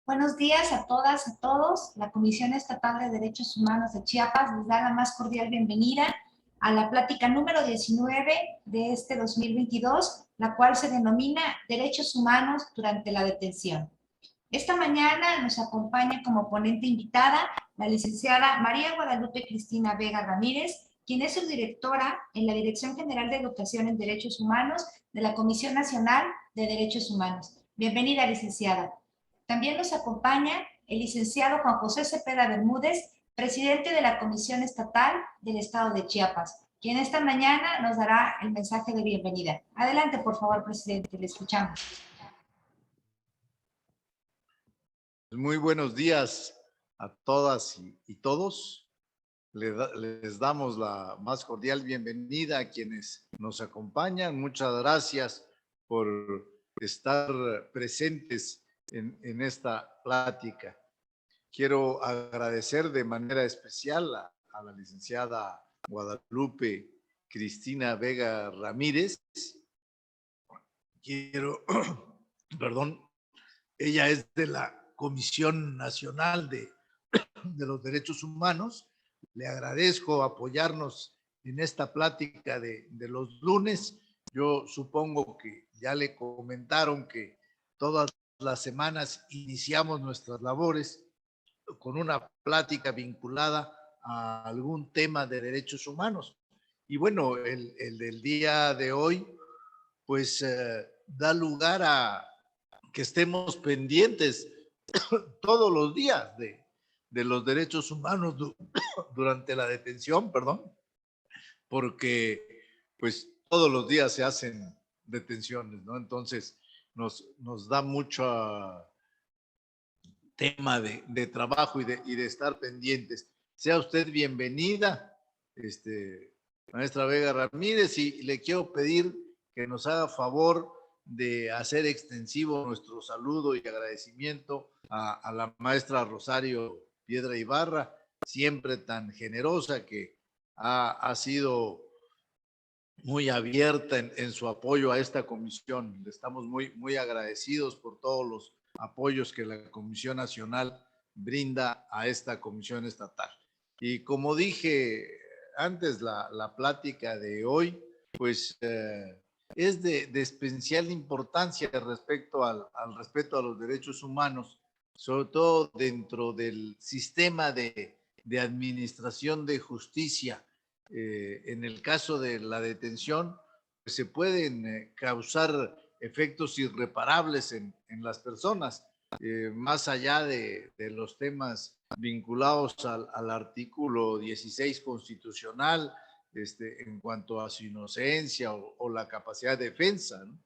Buenos días a todas, a todos. La Comisión Estatal de Derechos Humanos de Chiapas les da la más cordial bienvenida a la plática número 19 de este 2022, la cual se denomina Derechos Humanos durante la detención. Esta mañana nos acompaña como ponente invitada la licenciada María Guadalupe Cristina Vega Ramírez, quien es subdirectora en la Dirección General de Educación en Derechos Humanos de la Comisión Nacional de Derechos Humanos. Bienvenida, licenciada. También nos acompaña el licenciado Juan José Cepeda Bermúdez, presidente de la Comisión Estatal del Estado de Chiapas, quien esta mañana nos dará el mensaje de bienvenida. Adelante, por favor, presidente, le escuchamos. Muy buenos días a todas y todos. Les damos la más cordial bienvenida a quienes nos acompañan. Muchas gracias por estar presentes en esta plática. Quiero agradecer de manera especial a la licenciada Guadalupe Cristina Vega Ramírez. Perdón, ella es de la Comisión Nacional de los Derechos Humanos. Le agradezco apoyarnos en esta plática de los lunes. Yo supongo que ya le comentaron que todas las semanas iniciamos nuestras labores con una plática vinculada a algún tema de derechos humanos. Y bueno, el del día de hoy, pues da lugar a que estemos pendientes todos los días de los derechos humanos durante la detención, porque pues todos los días se hacen detenciones, ¿no? Entonces nos da mucho tema de trabajo y de estar pendientes. Sea usted bienvenida, maestra Vega Ramírez, y le quiero pedir que nos haga favor de hacer extensivo nuestro saludo y agradecimiento a la maestra Rosario Piedra Ibarra, siempre tan generosa, que ha sido muy abierta en su apoyo a esta comisión. Le estamos muy agradecidos por todos los apoyos que la Comisión Nacional brinda a esta comisión estatal. Y como dije antes, la plática de hoy, pues es de especial importancia respecto al respeto a los derechos humanos, sobre todo dentro del sistema de administración de justicia. En el caso de la detención, pues se pueden causar efectos irreparables en las personas, más allá de los temas vinculados al artículo 16 constitucional, en cuanto a su inocencia o la capacidad de defensa, ¿no?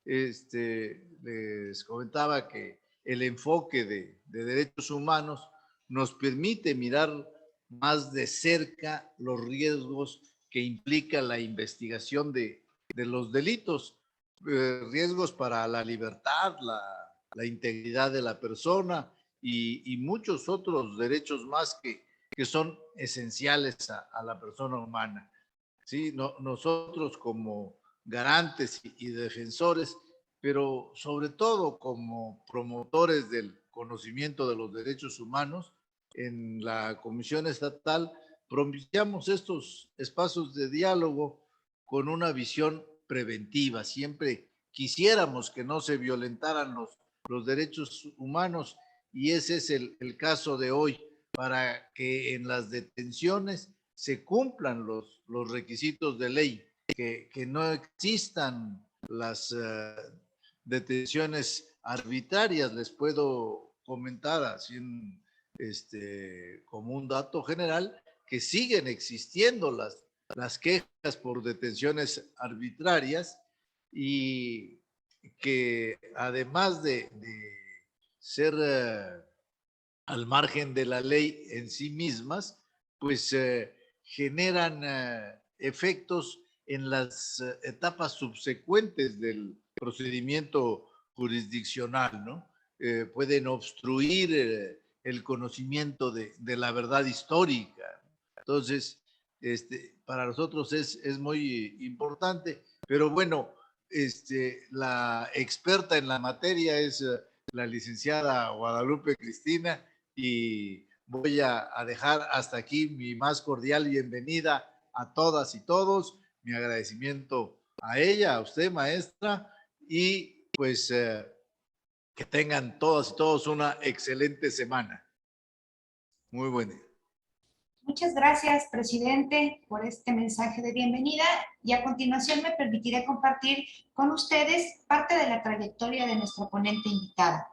Les comentaba que el enfoque de derechos humanos nos permite mirar más de cerca los riesgos que implica la investigación de los delitos, riesgos para la libertad, la integridad de la persona y muchos otros derechos más que son esenciales a la persona humana. ¿Sí? Nosotros como garantes y defensores, pero sobre todo como promotores del conocimiento de los derechos humanos, en la Comisión Estatal propiciamos estos espacios de diálogo con una visión preventiva. Siempre quisiéramos que no se violentaran los derechos humanos, y ese es el caso de hoy, para que en las detenciones se cumplan los requisitos de ley, que no existan las detenciones arbitrarias. Les puedo comentar así como un dato general, que siguen existiendo las quejas por detenciones arbitrarias, y que además de ser al margen de la ley en sí mismas, pues generan efectos en las etapas subsecuentes del procedimiento jurisdiccional, ¿no? Pueden obstruir el conocimiento de la verdad histórica. Entonces, para nosotros es muy importante, pero bueno, la experta en la materia es la licenciada Guadalupe Cristina, y voy a dejar hasta aquí mi más cordial bienvenida a todas y todos, mi agradecimiento a ella, a usted, maestra, y pues que tengan todas y todos una excelente semana. Muy buen día. Muchas gracias, presidente, por este mensaje de bienvenida, y a continuación me permitiré compartir con ustedes parte de la trayectoria de nuestra ponente invitada.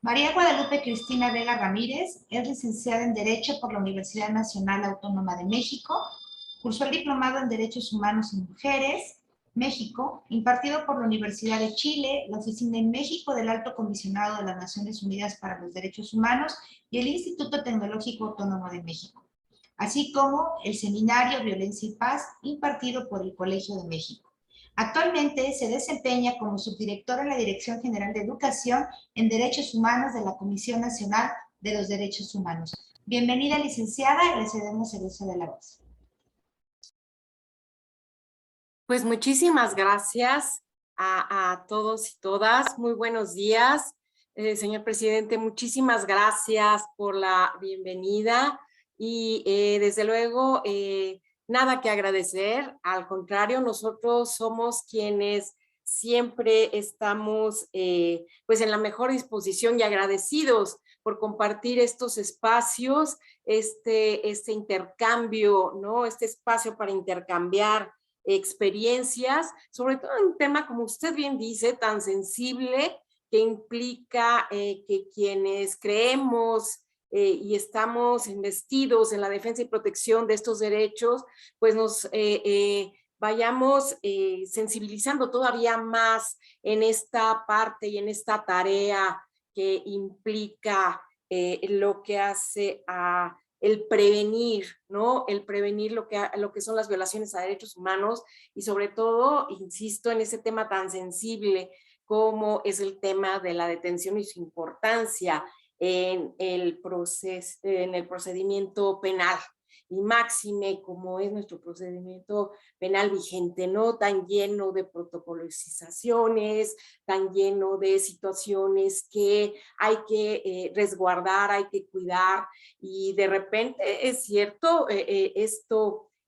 María Guadalupe Cristina Vega Ramírez es licenciada en Derecho por la Universidad Nacional Autónoma de México, cursó el diplomado en Derechos Humanos y Mujeres, México, impartido por la Universidad de Chile, la Oficina en México del Alto Comisionado de las Naciones Unidas para los Derechos Humanos y el Instituto Tecnológico Autónomo de México, así como el seminario Violencia y Paz impartido por el Colegio de México. Actualmente se desempeña como subdirectora en la Dirección General de Educación en Derechos Humanos de la Comisión Nacional de los Derechos Humanos. Bienvenida, licenciada, y le cedemos el uso de la voz. Pues muchísimas gracias a todos y todas. Muy buenos días, señor presidente. Muchísimas gracias por la bienvenida y desde luego nada que agradecer. Al contrario, nosotros somos quienes siempre estamos pues en la mejor disposición y agradecidos por compartir estos espacios, este intercambio, ¿no? Este espacio para intercambiar experiencias, sobre todo en un tema, como usted bien dice, tan sensible, que implica que quienes creemos y estamos investidos en la defensa y protección de estos derechos, pues nos vayamos sensibilizando todavía más en esta parte y en esta tarea que implica lo que hace a el prevenir, ¿no? El prevenir lo que son las violaciones a derechos humanos y sobre todo, insisto, en ese tema tan sensible como es el tema de la detención y su importancia en el procedimiento penal. Y máxime como es nuestro procedimiento penal vigente, ¿no? Tan lleno de protocolizaciones, tan lleno de situaciones que hay que resguardar, hay que cuidar, y de repente es cierto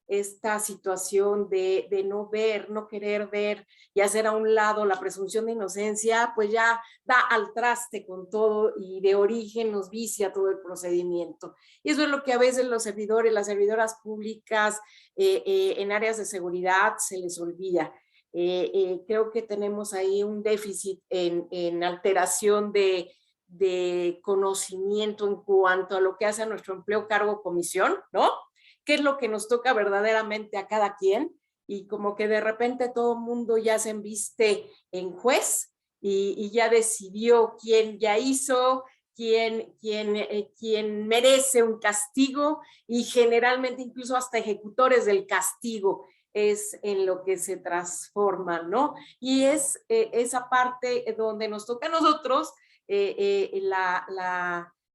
esta situación de no ver, no querer ver y hacer a un lado la presunción de inocencia, pues ya da al traste con todo y de origen nos vicia todo el procedimiento. Y eso es lo que a veces los servidores, las servidoras públicas en áreas de seguridad se les olvida. Creo que tenemos ahí un déficit en alteración de conocimiento en cuanto a lo que hace a nuestro empleo, cargo, comisión, ¿no? ¿Qué es lo que nos toca verdaderamente a cada quien? Y como que de repente todo el mundo ya se embiste en juez y ya decidió quién ya hizo, quién merece un castigo, y generalmente incluso hasta ejecutores del castigo es en lo que se transforma, ¿no? Y es esa parte donde nos toca a nosotros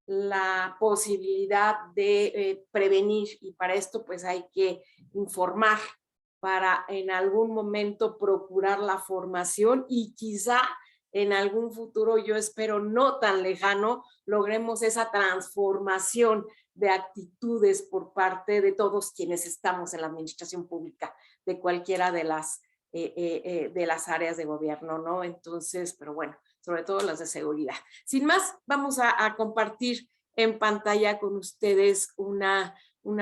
la posibilidad de prevenir, y para esto pues hay que informar para en algún momento procurar la formación y quizá en algún futuro, yo espero no tan lejano, logremos esa transformación de actitudes por parte de todos quienes estamos en la administración pública, de cualquiera de las áreas de gobierno, ¿no? Entonces, pero bueno, sobre todo las de seguridad. Sin más, vamos a compartir en pantalla con ustedes una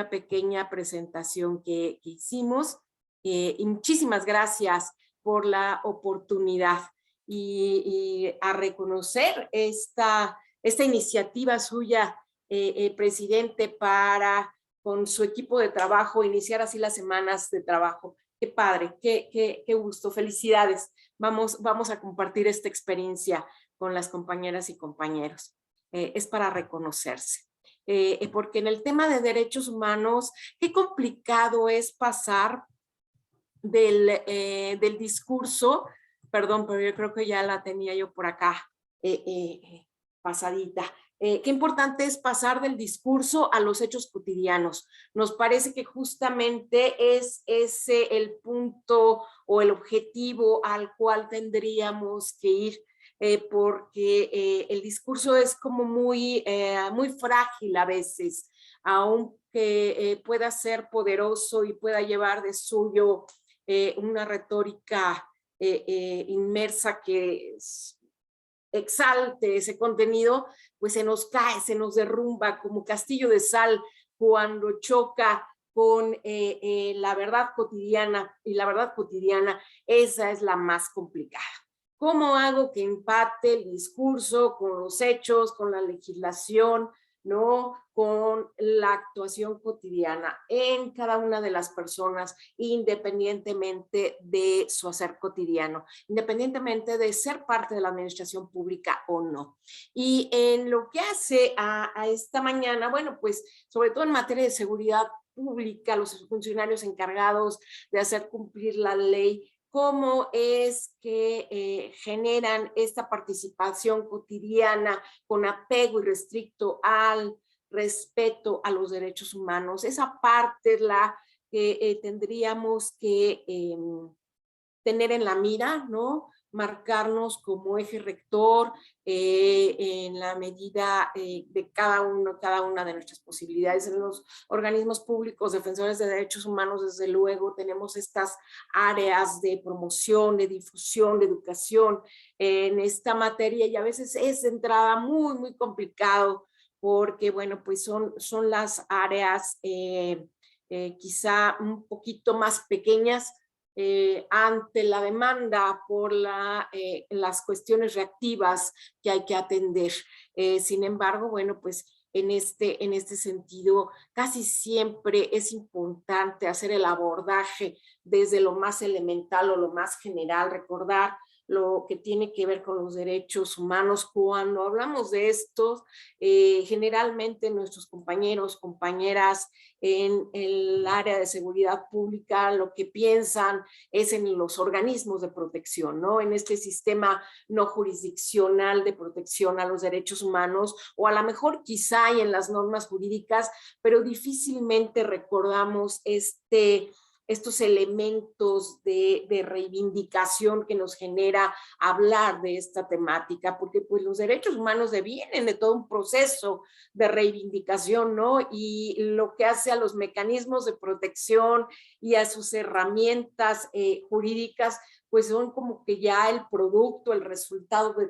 pequeña presentación que hicimos, y muchísimas gracias por la oportunidad y a reconocer esta iniciativa suya, presidente, para con su equipo de trabajo iniciar así las semanas de trabajo. Qué padre, qué gusto, felicidades. Vamos a compartir esta experiencia con las compañeras y compañeros. Es para reconocerse. Porque en el tema de derechos humanos, qué complicado es pasar del discurso, perdón, pero yo creo que ya la tenía yo por acá pasadita. Qué importante es pasar del discurso a los hechos cotidianos. Nos parece que justamente es ese el punto o el objetivo al cual tendríamos que ir. porque el discurso es como muy frágil a veces, aunque pueda ser poderoso y pueda llevar de suyo una retórica inmersa que exalte ese contenido, pues se nos cae, se nos derrumba como castillo de sal cuando choca con la verdad cotidiana, y la verdad cotidiana, esa es la más complicada. ¿Cómo hago que empate el discurso con los hechos, con la legislación, ¿no? Con la actuación cotidiana en cada una de las personas, independientemente de su hacer cotidiano, independientemente de ser parte de la administración pública o no? Y en lo que hace a esta mañana, bueno, pues sobre todo en materia de seguridad pública, los funcionarios encargados de hacer cumplir la ley, cómo es que generan esta participación cotidiana con apego irrestricto al respeto a los derechos humanos. Esa parte es la que tendríamos que tener en la mira, ¿no? Marcarnos como eje rector en la medida de cada una de nuestras posibilidades. En los organismos públicos defensores de derechos humanos, desde luego, tenemos estas áreas de promoción, de difusión, de educación en esta materia, y a veces es de entrada muy, muy complicado porque, bueno, pues son las áreas quizá un poquito más pequeñas ante la demanda por las cuestiones reactivas que hay que atender. Sin embargo, bueno, pues en este sentido, casi siempre es importante hacer el abordaje desde lo más elemental o lo más general, recordar lo que tiene que ver con los derechos humanos. Cuando hablamos de estos, generalmente nuestros compañeros, compañeras en el área de seguridad pública, lo que piensan es en los organismos de protección, ¿no? En este sistema no jurisdiccional de protección a los derechos humanos, o a lo mejor quizá hay en las normas jurídicas, pero difícilmente recordamos estos elementos de reivindicación que nos genera hablar de esta temática, porque pues los derechos humanos devienen de todo un proceso de reivindicación, ¿no? Y lo que hace a los mecanismos de protección y a sus herramientas jurídicas, pues son como que ya el producto, el resultado de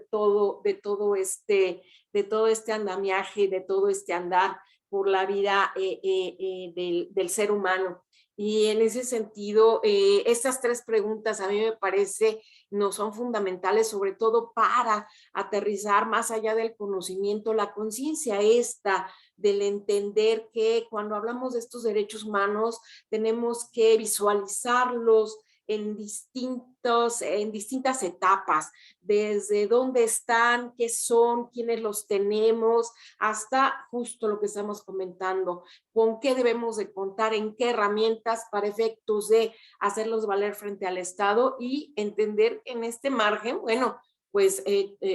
todo este andamiaje, de todo este andar por la vida del ser humano. Y en ese sentido, estas tres preguntas a mí me parece no son fundamentales, sobre todo para aterrizar más allá del conocimiento, la conciencia esta del entender que cuando hablamos de estos derechos humanos tenemos que visualizarlos en distintas etapas, desde dónde están, qué son, quiénes los tenemos, hasta justo lo que estamos comentando, con qué debemos de contar, en qué herramientas para efectos de hacerlos valer frente al Estado, y entender que en este margen, bueno, pues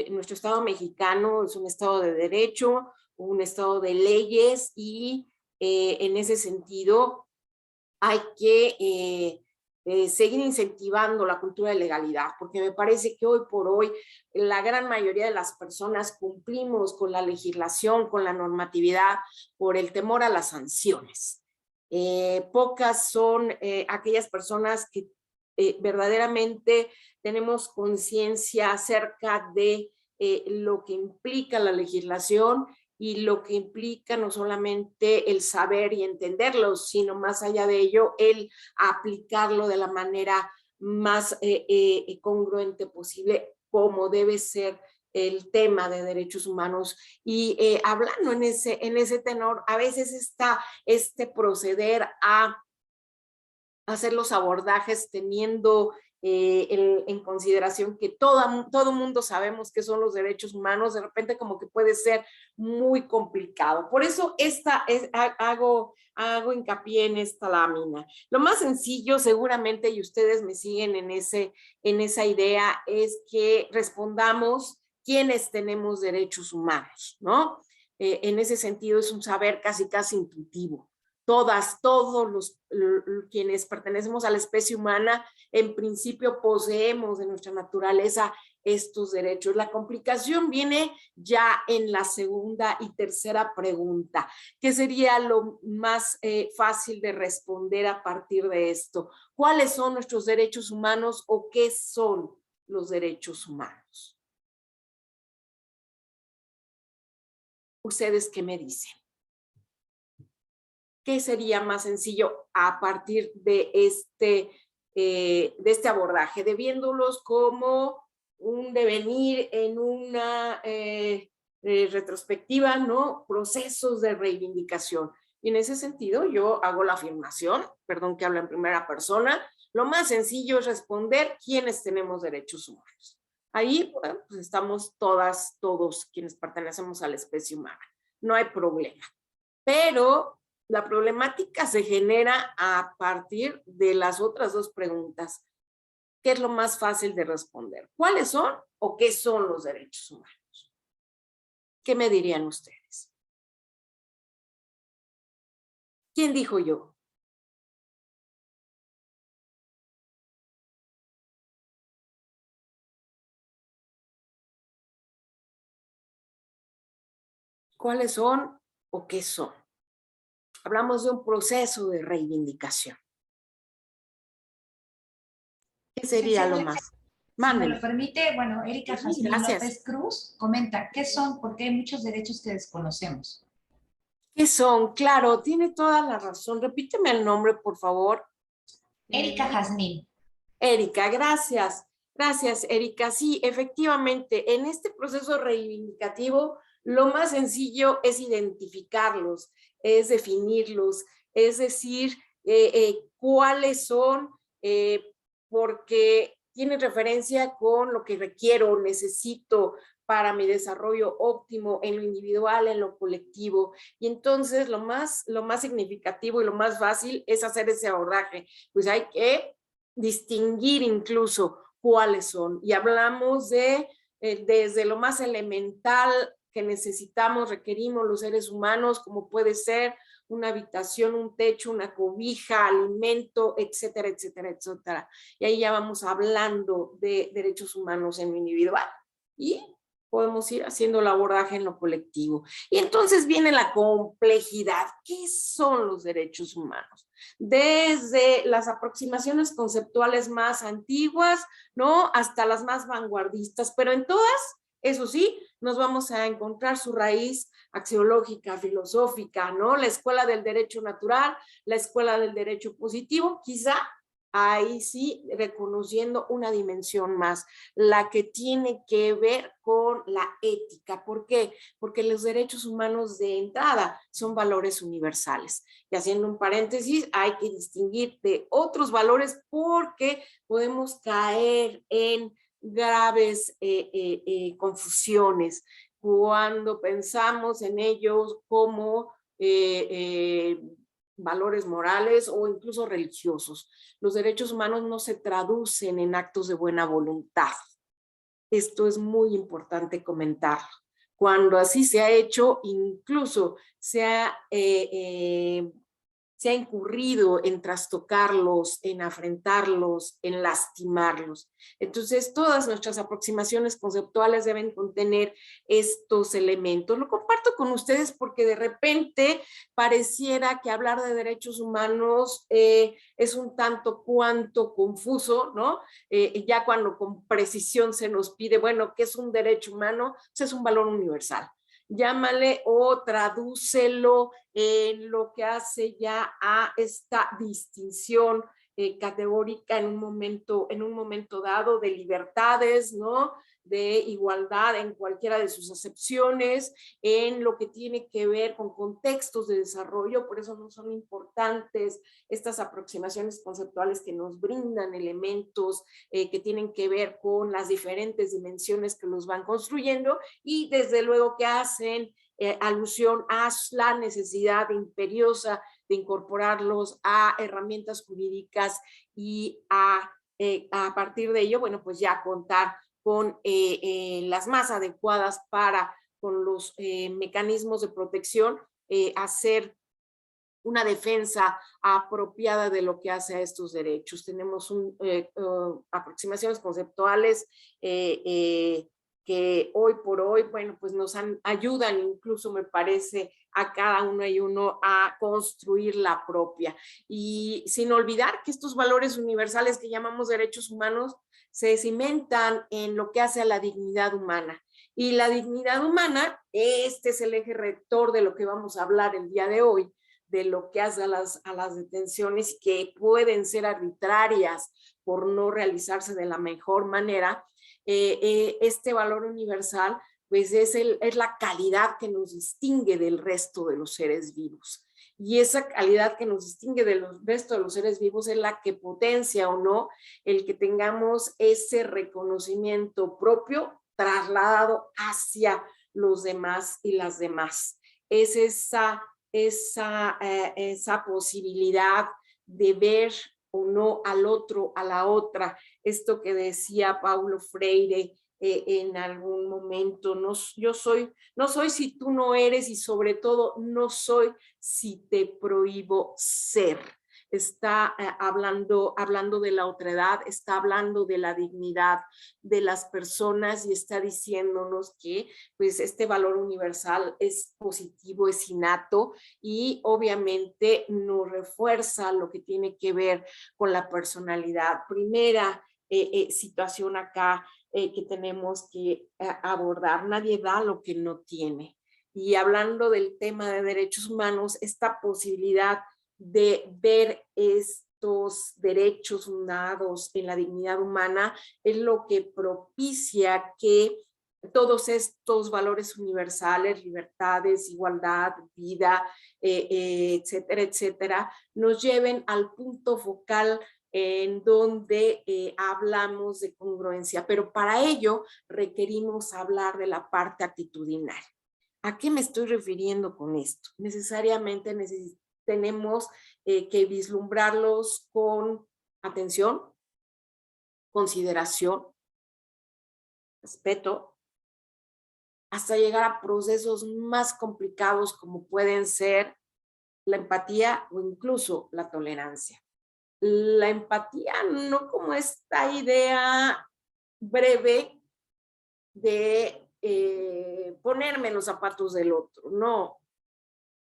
nuestro Estado mexicano es un Estado de derecho, un Estado de leyes, y en ese sentido hay que seguir incentivando la cultura de legalidad, porque me parece que hoy por hoy la gran mayoría de las personas cumplimos con la legislación, con la normatividad, por el temor a las sanciones. Pocas son aquellas personas que verdaderamente tenemos conciencia acerca de lo que implica la legislación y lo que implica no solamente el saber y entenderlo, sino más allá de ello, el aplicarlo de la manera más congruente posible, como debe ser el tema de derechos humanos. Y hablando en ese tenor, a veces está este proceder a hacer los abordajes teniendo en consideración que todo mundo sabemos que son los derechos humanos, de repente como que puede ser muy complicado. Por eso hago hincapié en esta lámina. Lo más sencillo, seguramente, y ustedes me siguen en esa idea, es que respondamos quiénes tenemos derechos humanos, ¿no? En ese sentido es un saber casi intuitivo. Todos quienes pertenecemos a la especie humana, en principio poseemos de nuestra naturaleza estos derechos. La complicación viene ya en la segunda y tercera pregunta. ¿Qué sería lo más fácil de responder a partir de esto? ¿Cuáles son nuestros derechos humanos o qué son los derechos humanos? ¿Ustedes qué me dicen? ¿Qué sería más sencillo a partir de este abordaje? De viéndolos como un devenir en una retrospectiva, ¿no? Procesos de reivindicación. Y en ese sentido yo hago la afirmación, perdón que hablo en primera persona, lo más sencillo es responder quiénes tenemos derechos humanos. Ahí bueno, pues estamos todas, todos quienes pertenecemos a la especie humana. No hay problema. Pero la problemática se genera a partir de las otras dos preguntas. ¿Qué es lo más fácil de responder? ¿Cuáles son o qué son los derechos humanos? ¿Qué me dirían ustedes? ¿Quién dijo yo? ¿Cuáles son o qué son? Hablamos de un proceso de reivindicación. ¿Qué sería lo más? Si me lo permite, bueno, Erika Jazmín López Cruz comenta, ¿qué son? Porque hay muchos derechos que desconocemos. ¿Qué son? Claro, tiene toda la razón. Repíteme el nombre, por favor. Erika Jazmín. Erika, gracias. Gracias, Erika. Sí, efectivamente, en este proceso reivindicativo, lo más sencillo es identificarlos, es definirlos, es decir, cuáles son, porque tienen referencia con lo que requiero, necesito para mi desarrollo óptimo en lo individual, en lo colectivo. Y entonces lo más significativo y lo más fácil es hacer ese abordaje. Pues hay que distinguir incluso cuáles son. Y hablamos de desde lo más elemental que necesitamos, requerimos los seres humanos, como puede ser una habitación, un techo, una cobija, alimento, etcétera, etcétera, etcétera. Y ahí ya vamos hablando de derechos humanos en lo individual. Y podemos ir haciendo el abordaje en lo colectivo. Y entonces viene la complejidad. ¿Qué son los derechos humanos? Desde las aproximaciones conceptuales más antiguas, ¿no? Hasta las más vanguardistas, pero en todas, eso sí, nos vamos a encontrar su raíz axiológica, filosófica, ¿no? La escuela del derecho natural, la escuela del derecho positivo, quizá ahí sí reconociendo una dimensión más, la que tiene que ver con la ética. ¿Por qué? Porque los derechos humanos de entrada son valores universales. Y haciendo un paréntesis, hay que distinguir de otros valores porque podemos caer en graves confusiones cuando pensamos en ellos como valores morales o incluso religiosos. Los derechos humanos no se traducen en actos de buena voluntad. Esto es muy importante comentarlo. Cuando así se ha hecho, incluso se ha incurrido en trastocarlos, en afrentarlos, en lastimarlos. Entonces, todas nuestras aproximaciones conceptuales deben contener estos elementos. Lo comparto con ustedes porque de repente pareciera que hablar de derechos humanos es un tanto cuanto confuso, ¿no? Ya cuando con precisión se nos pide, bueno, ¿qué es un derecho humano? Pues es un valor universal. Llámale o tradúcelo en lo que hace ya a esta distinción categórica en un momento dado de libertades, ¿no? De igualdad en cualquiera de sus acepciones, en lo que tiene que ver con contextos de desarrollo. Por eso no son importantes estas aproximaciones conceptuales que nos brindan elementos que tienen que ver con las diferentes dimensiones que los van construyendo y desde luego que hacen alusión a la necesidad imperiosa de incorporarlos a herramientas jurídicas y a partir de ello, bueno, pues ya contar con las más adecuadas para, con los mecanismos de protección, hacer una defensa apropiada de lo que hace a estos derechos. Tenemos aproximaciones conceptuales que hoy por hoy, bueno, pues nos ayudan incluso, me parece, a cada uno y uno a construir la propia. Y sin olvidar que estos valores universales que llamamos derechos humanos se cimentan en lo que hace a la dignidad humana. Y la dignidad humana, este es el eje rector de lo que vamos a hablar el día de hoy, de lo que hace a las detenciones que pueden ser arbitrarias por no realizarse de la mejor manera. Este valor universal pues es la calidad que nos distingue del resto de los seres vivos. Y esa calidad que nos distingue del resto de los seres vivos es la que potencia o no el que tengamos ese reconocimiento propio trasladado hacia los demás y las demás. Es esa posibilidad de ver o no al otro, a la otra. Esto que decía Paulo Freire en algún momento, no soy si tú no eres, y sobre todo no soy si te prohíbo ser. Está hablando de la otredad, está hablando de la dignidad de las personas y está diciéndonos que pues este valor universal es positivo, es innato y obviamente nos refuerza lo que tiene que ver con la personalidad. Primera situación acá que tenemos que abordar: nadie da lo que no tiene. Y hablando del tema de derechos humanos, esta posibilidad de ver estos derechos fundados en la dignidad humana es lo que propicia que todos estos valores universales, libertades, igualdad, vida, etcétera, etcétera, nos lleven al punto focal en donde hablamos de congruencia, pero para ello requerimos hablar de la parte actitudinal. ¿A qué me estoy refiriendo con esto? Necesariamente tenemos que vislumbrarlos con atención, consideración, respeto, hasta llegar a procesos más complicados como pueden ser la empatía o incluso la tolerancia. La empatía no como esta idea breve de ponerme en los zapatos del otro, no.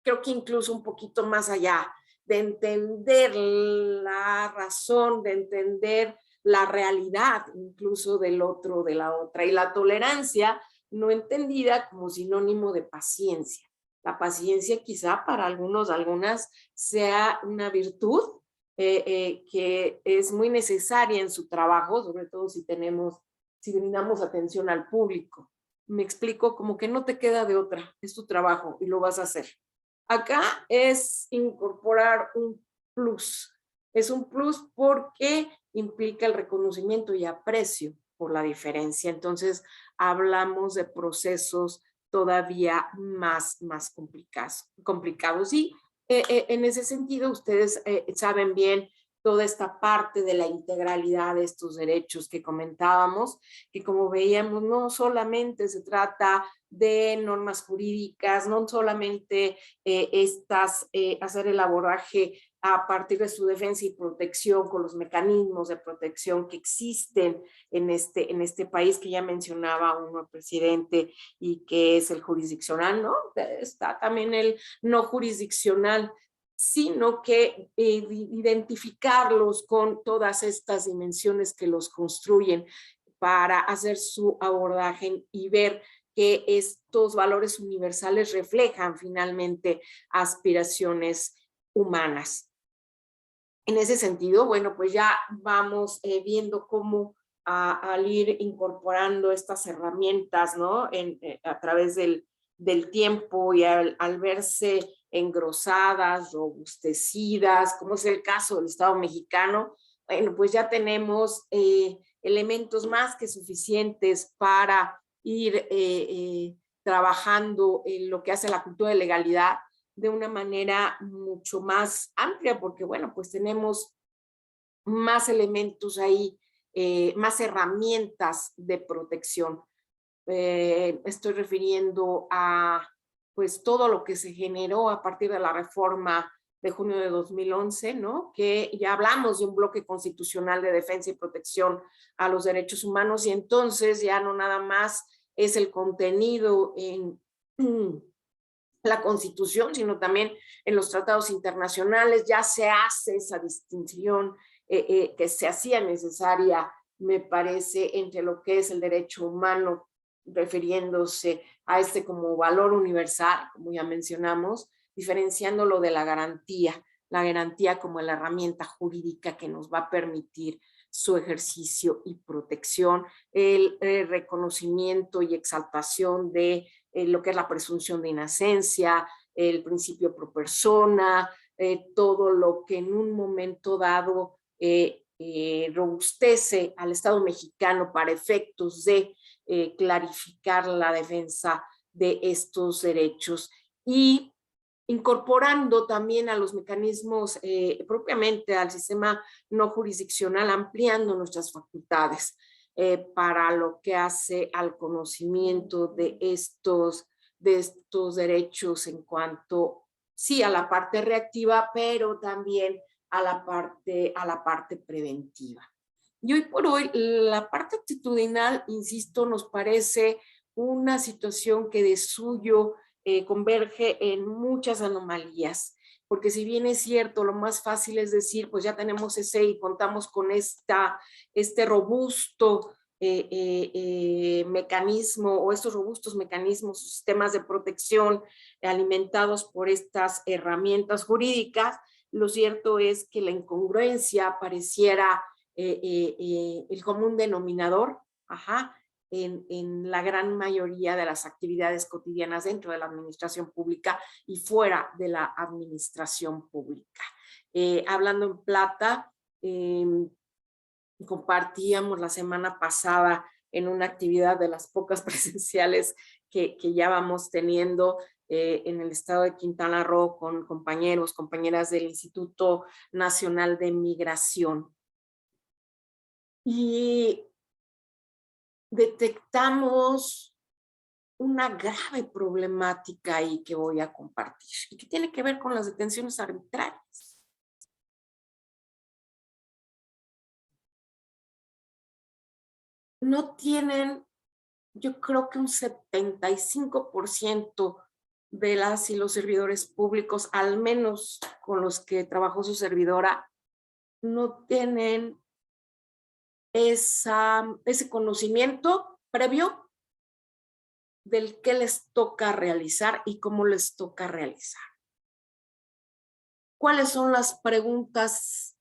Creo que incluso un poquito más allá, de entender la razón, de entender la realidad incluso del otro, de la otra. Y la tolerancia no entendida como sinónimo de paciencia. La paciencia quizá para algunos, algunas, sea una virtud que es muy necesaria en su trabajo, sobre todo si brindamos atención al público. Me explico, como que no te queda de otra, es tu trabajo y lo vas a hacer. Acá es incorporar un plus. Es un plus porque implica el reconocimiento y aprecio por la diferencia. Entonces, hablamos de procesos todavía más complicados. Y en ese sentido, ustedes saben bien toda esta parte de la integralidad de estos derechos que comentábamos, que como veíamos, no solamente se trata de normas jurídicas, no solamente hacer el abordaje a partir de su defensa y protección con los mecanismos de protección que existen en este país, que ya mencionaba uno, presidente, y que es el jurisdiccional, ¿no? Está también el no jurisdiccional, sino que identificarlos con todas estas dimensiones que los construyen para hacer su abordaje y ver que estos valores universales reflejan finalmente aspiraciones humanas. En ese sentido, bueno, pues ya vamos viendo cómo al ir incorporando estas herramientas, ¿no? A través del tiempo y al verse engrosadas, robustecidas, como es el caso del Estado mexicano, bueno, pues ya tenemos elementos más que suficientes para ir trabajando en lo que hace la cultura de legalidad de una manera mucho más amplia, porque bueno, pues tenemos más elementos ahí, más herramientas de protección. Estoy refiriendo a pues todo lo que se generó a partir de la reforma de junio de 2011, ¿no? Que ya hablamos de un bloque constitucional de defensa y protección a los derechos humanos, y entonces ya no nada más es el contenido en la Constitución, sino también en los tratados internacionales. Ya se hace esa distinción que se hacía necesaria, me parece, entre lo que es el derecho humano, refiriéndose a este como valor universal, como ya mencionamos, diferenciándolo de la garantía como la herramienta jurídica que nos va a permitir su ejercicio y protección, el reconocimiento y exaltación de lo que es la presunción de inocencia, el principio pro persona, todo lo que en un momento dado robustece al Estado mexicano para efectos de clarificar la defensa de estos derechos, y incorporando también a los mecanismos propiamente al sistema no jurisdiccional, ampliando nuestras facultades para lo que hace al conocimiento de estos derechos en cuanto, sí, a la parte reactiva, pero también a la parte preventiva. Y hoy por hoy, la parte actitudinal, insisto, nos parece una situación que de suyo converge en muchas anomalías, porque si bien es cierto, lo más fácil es decir, pues ya tenemos ese y contamos con este robusto mecanismo, o estos robustos mecanismos, sistemas de protección alimentados por estas herramientas jurídicas, lo cierto es que la incongruencia pareciera el común denominador, en la gran mayoría de las actividades cotidianas dentro de la administración pública y fuera de la administración pública. Hablando en plata, compartíamos la semana pasada en una actividad de las pocas presenciales que ya vamos teniendo en el estado de Quintana Roo con compañeras del Instituto Nacional de Migración. Y detectamos una grave problemática ahí que voy a compartir y que tiene que ver con las detenciones arbitrarias. No tienen, yo creo que un 75% de las y los servidores públicos, al menos con los que trabajó su servidora, no tienen ese conocimiento previo del qué les toca realizar y cómo les toca realizar. ¿Cuáles son las preguntas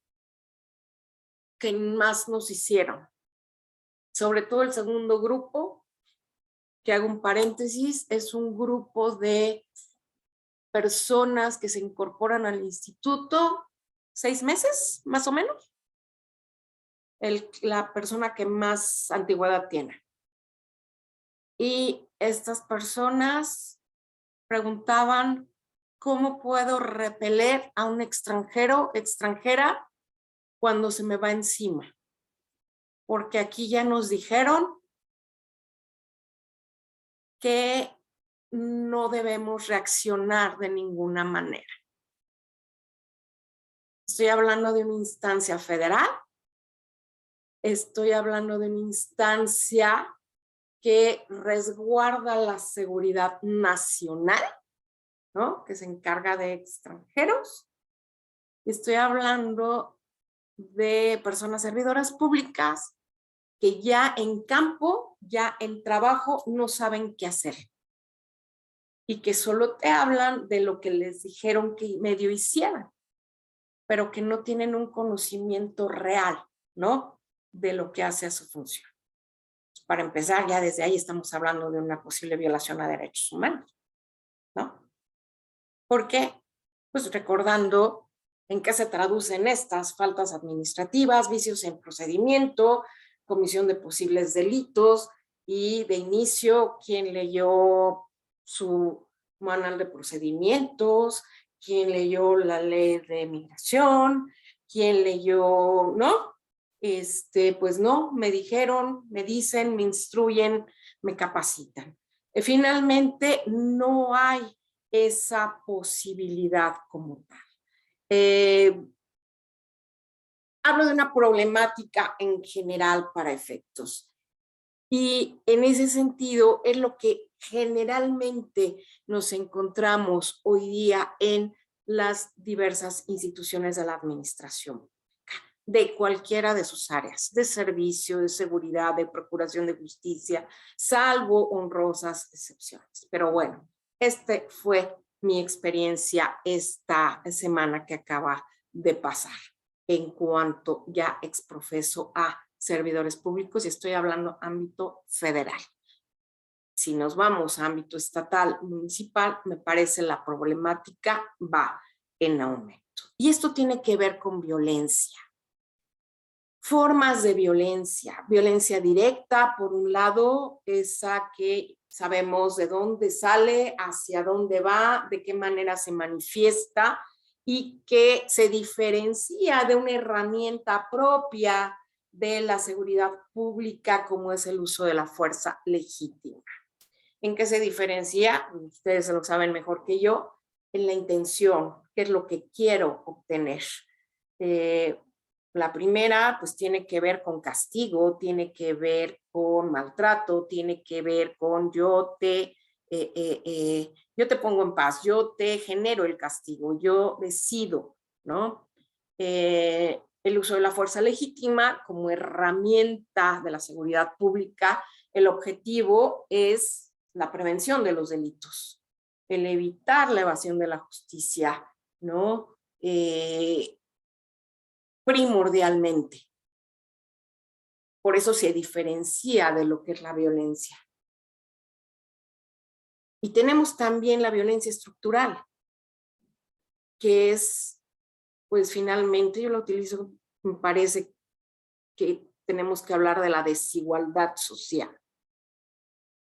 que más nos hicieron? Sobre todo el segundo grupo, que hago un paréntesis, es un grupo de personas que se incorporan al instituto 6 meses, más o menos. La persona que más antigüedad tiene. Y estas personas preguntaban, ¿cómo puedo repeler a un extranjero, extranjera, cuando se me va encima? Porque aquí ya nos dijeron que no debemos reaccionar de ninguna manera. Estoy hablando de una instancia federal. Estoy hablando de una instancia que resguarda la seguridad nacional, ¿no? Que se encarga de extranjeros. Estoy hablando de personas servidoras públicas que ya en campo, ya en trabajo, no saben qué hacer. Y que solo te hablan de lo que les dijeron que medio hicieran, pero que no tienen un conocimiento real, ¿no? De lo que hace a su función. Para empezar, ya desde ahí estamos hablando de una posible violación a derechos humanos, ¿no? ¿Por qué? Pues recordando en qué se traducen estas faltas administrativas, vicios en procedimiento, comisión de posibles delitos, y de inicio, ¿quién leyó su manual de procedimientos? ¿Quién leyó la ley de migración? ¿Quién leyó, no? Pues no, me dijeron, me dicen, me instruyen, me capacitan. Finalmente, no hay esa posibilidad como tal. Hablo de una problemática en general para efectos. Y en ese sentido es lo que generalmente nos encontramos hoy día en las diversas instituciones de la administración, de cualquiera de sus áreas, de servicio, de seguridad, de procuración de justicia, salvo honrosas excepciones. Pero bueno, este fue mi experiencia esta semana que acaba de pasar en cuanto ya exprofeso a servidores públicos, y estoy hablando ámbito federal. Si nos vamos a ámbito estatal, municipal, me parece la problemática va en aumento. Y esto tiene que ver con violencia. Formas de violencia. Violencia directa, por un lado, esa que sabemos de dónde sale, hacia dónde va, de qué manera se manifiesta y que se diferencia de una herramienta propia de la seguridad pública como es el uso de la fuerza legítima. ¿En qué se diferencia? Ustedes lo saben mejor que yo. En la intención, qué es lo que quiero obtener. La primera, pues tiene que ver con castigo, tiene que ver con maltrato, tiene que ver con yo te pongo en paz, yo te genero el castigo, yo decido, ¿no? El uso de la fuerza legítima como herramienta de la seguridad pública, el objetivo es la prevención de los delitos, el evitar la evasión de la justicia, ¿no? Primordialmente. Por eso se diferencia de lo que es la violencia. Y tenemos también la violencia estructural, que es, pues finalmente, yo lo utilizo, me parece que tenemos que hablar de la desigualdad social.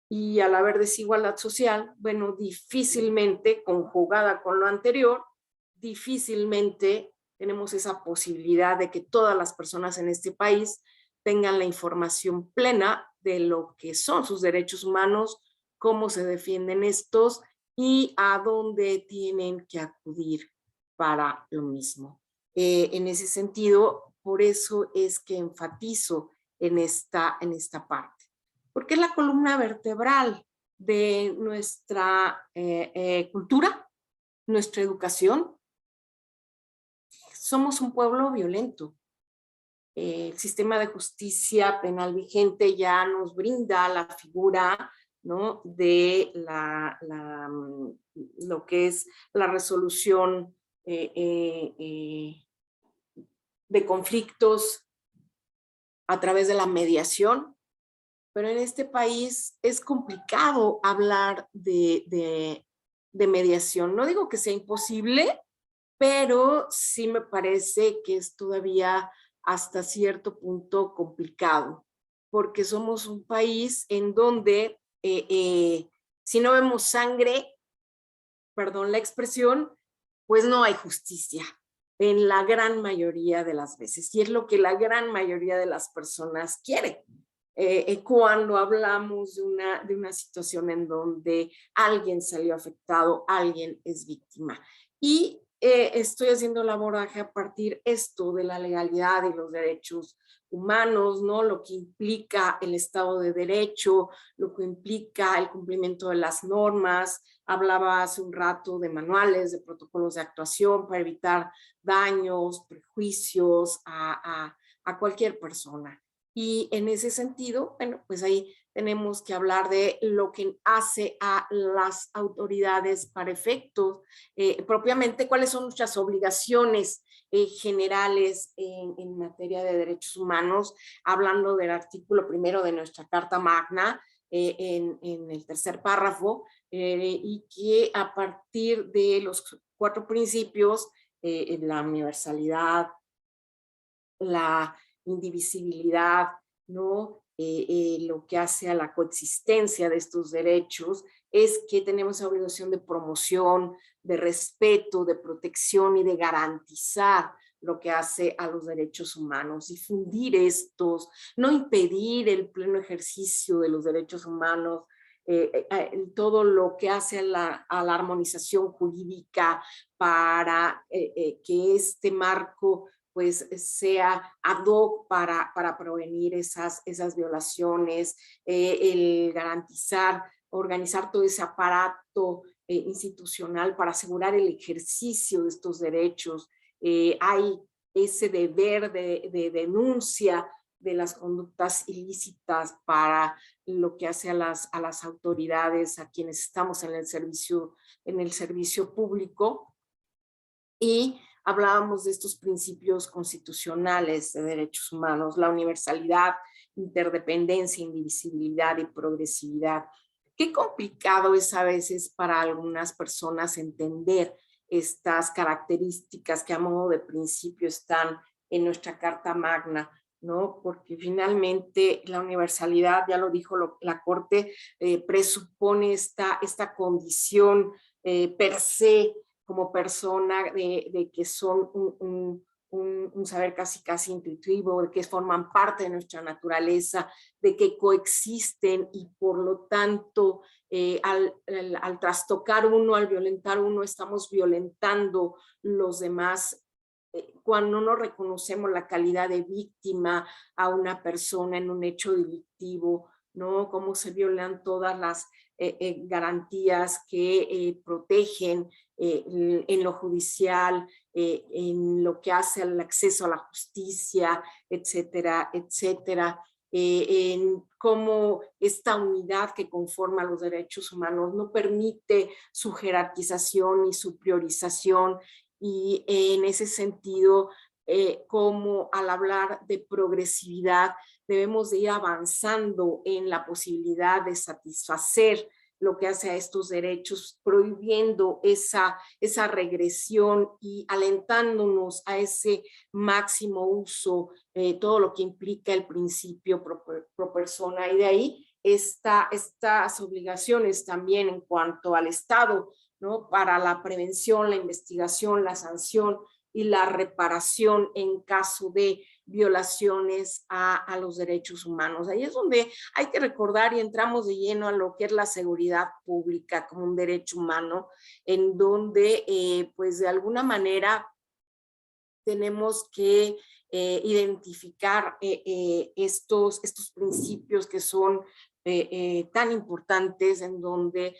Y al haber desigualdad social, bueno, difícilmente, conjugada con lo anterior, difícilmente tenemos esa posibilidad de que todas las personas en este país tengan la información plena de lo que son sus derechos humanos, cómo se defienden estos y a dónde tienen que acudir para lo mismo. En ese sentido, por eso es que enfatizo en esta parte, porque es la columna vertebral de nuestra cultura, nuestra educación. Somos un pueblo violento. El sistema de justicia penal vigente ya nos brinda la figura, ¿no?, de lo que es la resolución de conflictos a través de la mediación, pero en este país es complicado hablar de mediación. No digo que sea imposible, pero sí me parece que es todavía hasta cierto punto complicado, porque somos un país en donde si no vemos sangre, perdón la expresión, pues no hay justicia en la gran mayoría de las veces, y es lo que la gran mayoría de las personas quiere. Cuando hablamos de una situación en donde alguien salió afectado, alguien es víctima. Y estoy haciendo el abordaje a partir esto de la legalidad y los derechos humanos, ¿no? Lo que implica el Estado de Derecho, lo que implica el cumplimiento de las normas. Hablaba hace un rato de manuales, de protocolos de actuación para evitar daños, prejuicios a cualquier persona. Y en ese sentido, bueno, pues ahí tenemos que hablar de lo que hace a las autoridades para efectos, propiamente cuáles son nuestras obligaciones generales en materia de derechos humanos, hablando del artículo 1 de nuestra Carta Magna, en el tercer párrafo, y que a partir de los 4 principios, la universalidad, la indivisibilidad, ¿no? Lo que hace a la coexistencia de estos derechos es que tenemos la obligación de promoción, de respeto, de protección y de garantizar lo que hace a los derechos humanos, difundir estos, no impedir el pleno ejercicio de los derechos humanos todo lo que hace a la armonización jurídica para que este marco pues sea ad hoc para prevenir esas violaciones, el garantizar, organizar todo ese aparato institucional para asegurar el ejercicio de estos derechos. Hay ese deber de denuncia de las conductas ilícitas para lo que hace a las autoridades, a quienes estamos en el servicio público. Y hablábamos de estos principios constitucionales de derechos humanos, la universalidad, interdependencia, indivisibilidad y progresividad. Qué complicado es a veces para algunas personas entender estas características que a modo de principio están en nuestra Carta Magna, ¿no? Porque finalmente la universalidad, ya lo dijo la Corte, presupone esta condición per se como persona de que son un saber casi intuitivo, de que forman parte de nuestra naturaleza, de que coexisten y por lo tanto al trastocar uno, al violentar uno, estamos violentando los demás. Cuando no reconocemos la calidad de víctima a una persona en un hecho delictivo, ¿no? Cómo se violan todas las garantías que protegen en lo judicial, en lo que hace al acceso a la justicia, etcétera, etcétera. En cómo esta unidad que conforma los derechos humanos no permite su jerarquización y su priorización, y en ese sentido, como al hablar de progresividad, debemos de ir avanzando en la posibilidad de satisfacer lo que hace a estos derechos, prohibiendo esa regresión y alentándonos a ese máximo uso, todo lo que implica el principio pro persona. Y de ahí estas obligaciones también en cuanto al Estado, ¿no? Para la prevención, la investigación, la sanción y la reparación en caso de violaciones a los derechos humanos. Ahí es donde hay que recordar, y entramos de lleno a lo que es la seguridad pública como un derecho humano, en donde pues de alguna manera tenemos que identificar estos principios que son tan importantes, en donde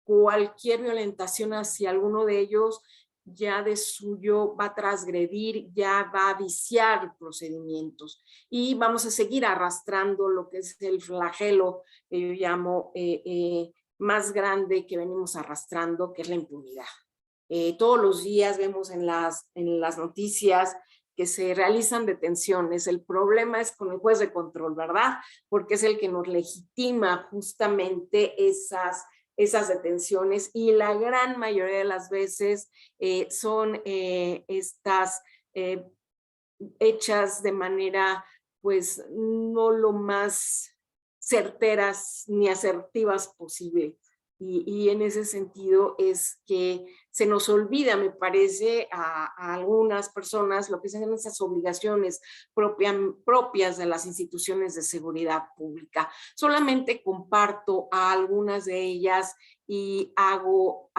cualquier violentación hacia alguno de ellos ya de suyo va a transgredir, ya va a viciar procedimientos, y vamos a seguir arrastrando lo que es el flagelo que yo llamo más grande que venimos arrastrando, que es la impunidad. Todos los días vemos en las noticias que se realizan detenciones. El problema es con el juez de control, ¿verdad? Porque es el que nos legitima justamente esas detenciones, y la gran mayoría de las veces son estas hechas de manera pues no lo más certeras ni asertivas posible. Y en ese sentido es que se nos olvida, me parece, a algunas personas lo que son esas obligaciones propias de las instituciones de seguridad pública. Solamente comparto a algunas de ellas y hago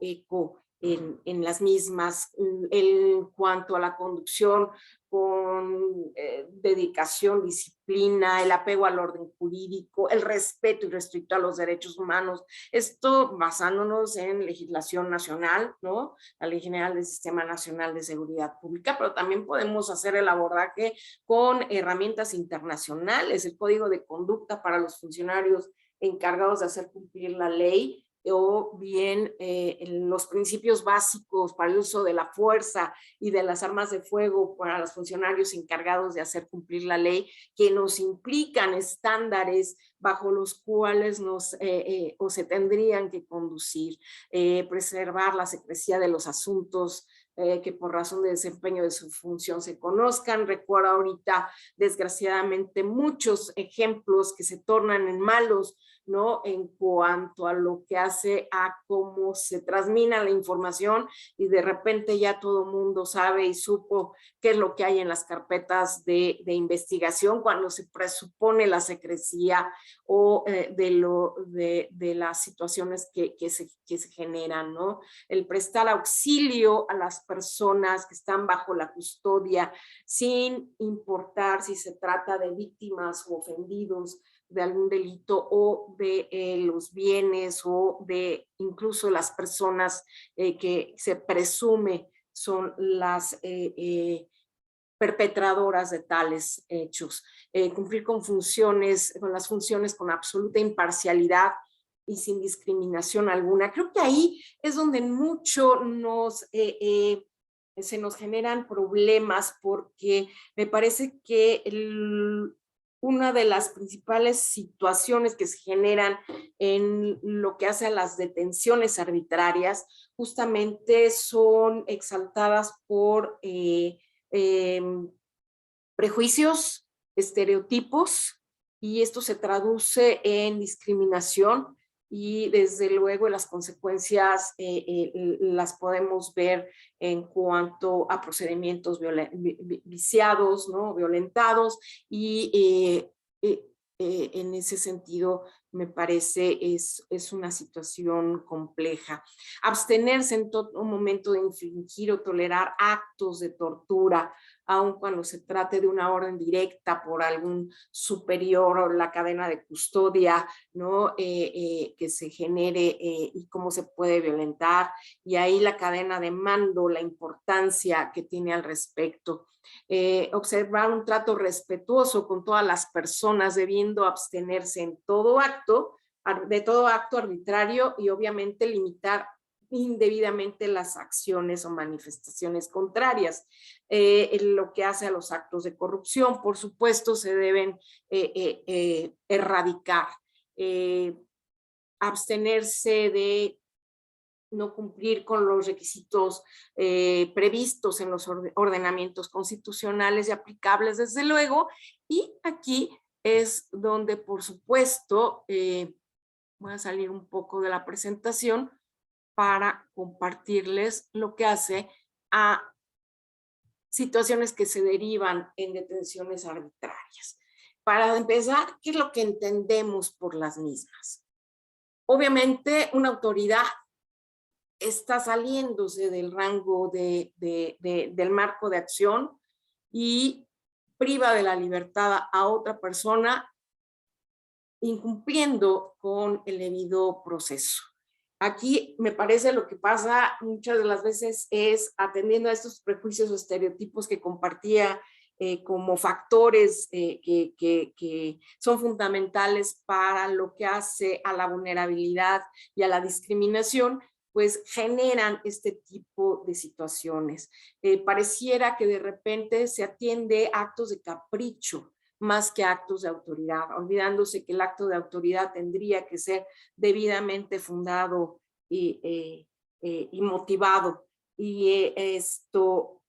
eco en las mismas, en cuanto a la conducción con dedicación, disciplina, el apego al orden jurídico, el respeto irrestricto a los derechos humanos. Esto basándonos en legislación nacional, ¿no? La Ley General del Sistema Nacional de Seguridad Pública, pero también podemos hacer el abordaje con herramientas internacionales, el Código de Conducta para los funcionarios encargados de hacer cumplir la ley, o bien los principios básicos para el uso de la fuerza y de las armas de fuego para los funcionarios encargados de hacer cumplir la ley, que nos implican estándares bajo los cuales o se tendrían que conducir, preservar la secrecía de los asuntos que por razón de desempeño de su función se conozcan. Recuerdo ahorita, desgraciadamente, muchos ejemplos que se tornan en malos ¿no? En cuanto a lo que hace a cómo se transmina la información y de repente ya todo el mundo sabe y supo qué es lo que hay en las carpetas de investigación cuando se presupone la secrecía o de las situaciones que se generan, ¿no? El prestar auxilio a las personas que están bajo la custodia sin importar si se trata de víctimas o ofendidos de algún delito o de los bienes o de incluso las personas que se presume son las perpetradoras de tales hechos. Cumplir con las funciones con absoluta imparcialidad y sin discriminación alguna. Creo que ahí es donde mucho se nos generan problemas porque me parece que una de las principales situaciones que se generan en lo que hace a las detenciones arbitrarias justamente son exaltadas por prejuicios, estereotipos, y esto se traduce en discriminación y desde luego las consecuencias las podemos ver en cuanto a procedimientos viciados, ¿no? Violentados y en ese sentido me parece es una situación compleja. Abstenerse en todo momento de infringir o tolerar actos de tortura, aun cuando se trate de una orden directa por algún superior o la cadena de custodia, ¿no? Que se genere y cómo se puede violentar. Y ahí la cadena de mando, la importancia que tiene al respecto. Observar un trato respetuoso con todas las personas, debiendo abstenerse en todo acto, de todo acto arbitrario y obviamente limitar indebidamente las acciones o manifestaciones contrarias. Lo que hace a los actos de corrupción, por supuesto, se deben erradicar. Abstenerse de no cumplir con los requisitos previstos en los ordenamientos constitucionales y aplicables, desde luego. Y aquí es donde, por supuesto, voy a salir un poco de la presentación para compartirles lo que hace a situaciones que se derivan en detenciones arbitrarias. Para empezar, ¿qué es lo que entendemos por las mismas? Obviamente, una autoridad está saliéndose del rango del marco de acción y priva de la libertad a otra persona incumpliendo con el debido proceso. Aquí me parece lo que pasa muchas de las veces es atendiendo a estos prejuicios o estereotipos que compartía como factores que son fundamentales para lo que hace a la vulnerabilidad y a la discriminación, pues generan este tipo de situaciones. Pareciera que de repente se atiende actos de capricho más que actos de autoridad, olvidándose que el acto de autoridad tendría que ser debidamente fundado y motivado. Y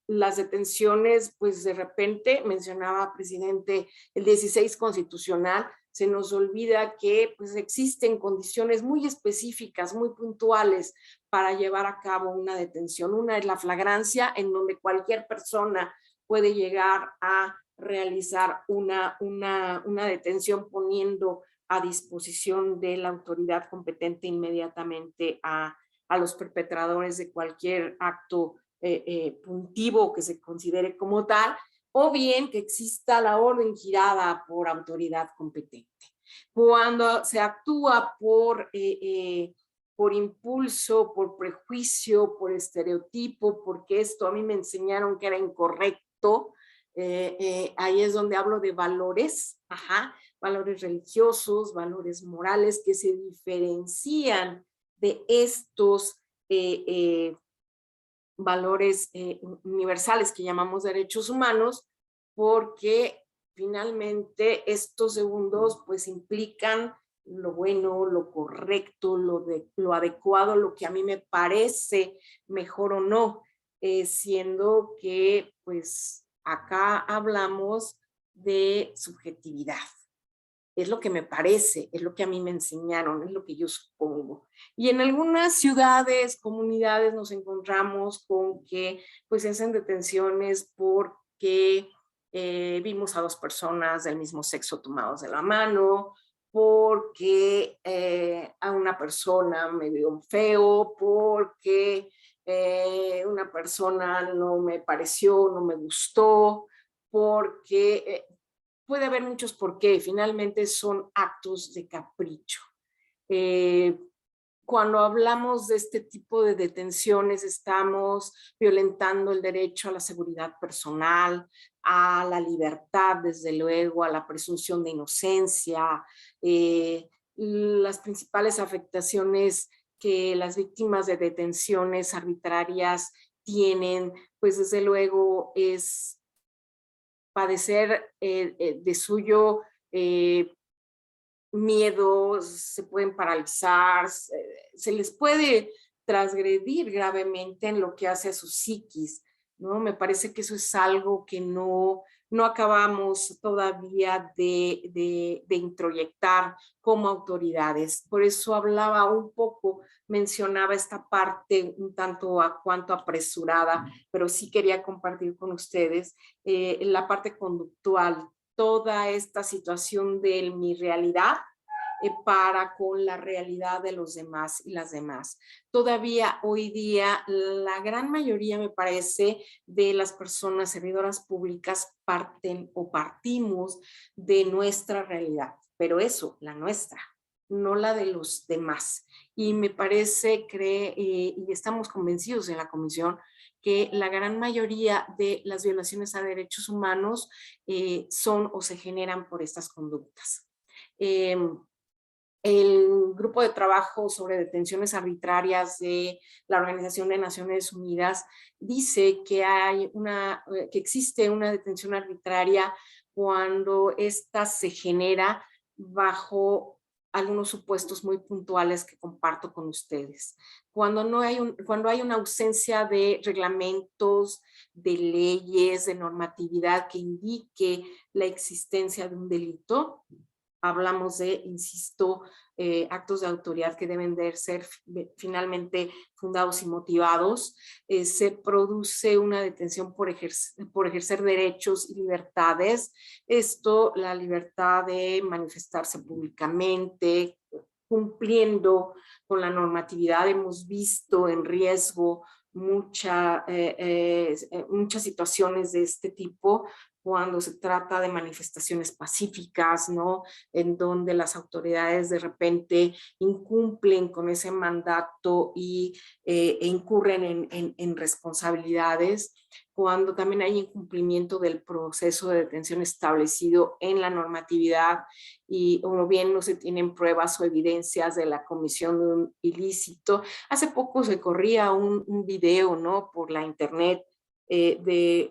las detenciones, pues de repente, mencionaba presidente, el 16 constitucional, se nos olvida que pues existen condiciones muy específicas, muy puntuales para llevar a cabo una detención. Una es la flagrancia, en donde cualquier persona puede llegar a realizar una detención poniendo a disposición de la autoridad competente inmediatamente a los perpetradores de cualquier acto punitivo que se considere como tal, o bien que exista la orden girada por autoridad competente. Cuando se actúa por impulso, por prejuicio, por estereotipo, porque esto a mí me enseñaron que era incorrecto, ahí es donde hablo de valores, valores religiosos, valores morales que se diferencian de estos valores universales que llamamos derechos humanos, porque finalmente estos segundos pues implican lo bueno, lo correcto, lo adecuado, lo que a mí me parece mejor o no, siendo que pues acá hablamos de subjetividad. Es lo que me parece, es lo que a mí me enseñaron, es lo que yo supongo. Y en algunas ciudades, comunidades nos encontramos con que pues se hacen detenciones porque vimos a dos personas del mismo sexo tomados de la mano, porque a una persona me vio feo, porque una persona no me pareció, no me gustó, porque puede haber muchos por qué, finalmente son actos de capricho. Eh, Cuando hablamos de este tipo de detenciones, estamos violentando el derecho a la seguridad personal, a la libertad, desde luego, a la presunción de inocencia. Las principales afectaciones que las víctimas de detenciones arbitrarias tienen, pues desde luego es padecer de suyo miedos, se pueden paralizar, se les puede transgredir gravemente en lo que hace a su psiquis, ¿no? Me parece que eso es algo que no acabamos todavía de introyectar como autoridades. Por eso hablaba un poco, mencionaba esta parte un tanto a cuanto apresurada, pero sí quería compartir con ustedes la parte conductual, toda esta situación de mi realidad para con la realidad de los demás y las demás. Todavía hoy día la gran mayoría, me parece, de las personas servidoras públicas parten o partimos de nuestra realidad, pero eso, la nuestra, no la de los demás. Y me parece, y estamos convencidos en la comisión, que la gran mayoría de las violaciones a derechos humanos son o se generan por estas conductas. El grupo de trabajo sobre detenciones arbitrarias de la Organización de Naciones Unidas dice que que existe una detención arbitraria cuando ésta se genera bajo algunos supuestos muy puntuales que comparto con ustedes. Cuando hay una ausencia de reglamentos, de leyes, de normatividad que indique la existencia de un delito, hablamos de, insisto, actos de autoridad que deben de ser finalmente fundados y motivados. Se produce una detención por ejercer derechos y libertades. Esto, la libertad de manifestarse públicamente, cumpliendo con la normatividad. Hemos visto en riesgo muchas situaciones de este tipo cuando se trata de manifestaciones pacíficas, ¿no? En donde las autoridades de repente incumplen con ese mandato e incurren en responsabilidades, cuando también hay incumplimiento del proceso de detención establecido en la normatividad o bien no se tienen pruebas o evidencias de la comisión de un ilícito. Hace poco se corría un video, ¿no? Por la internet,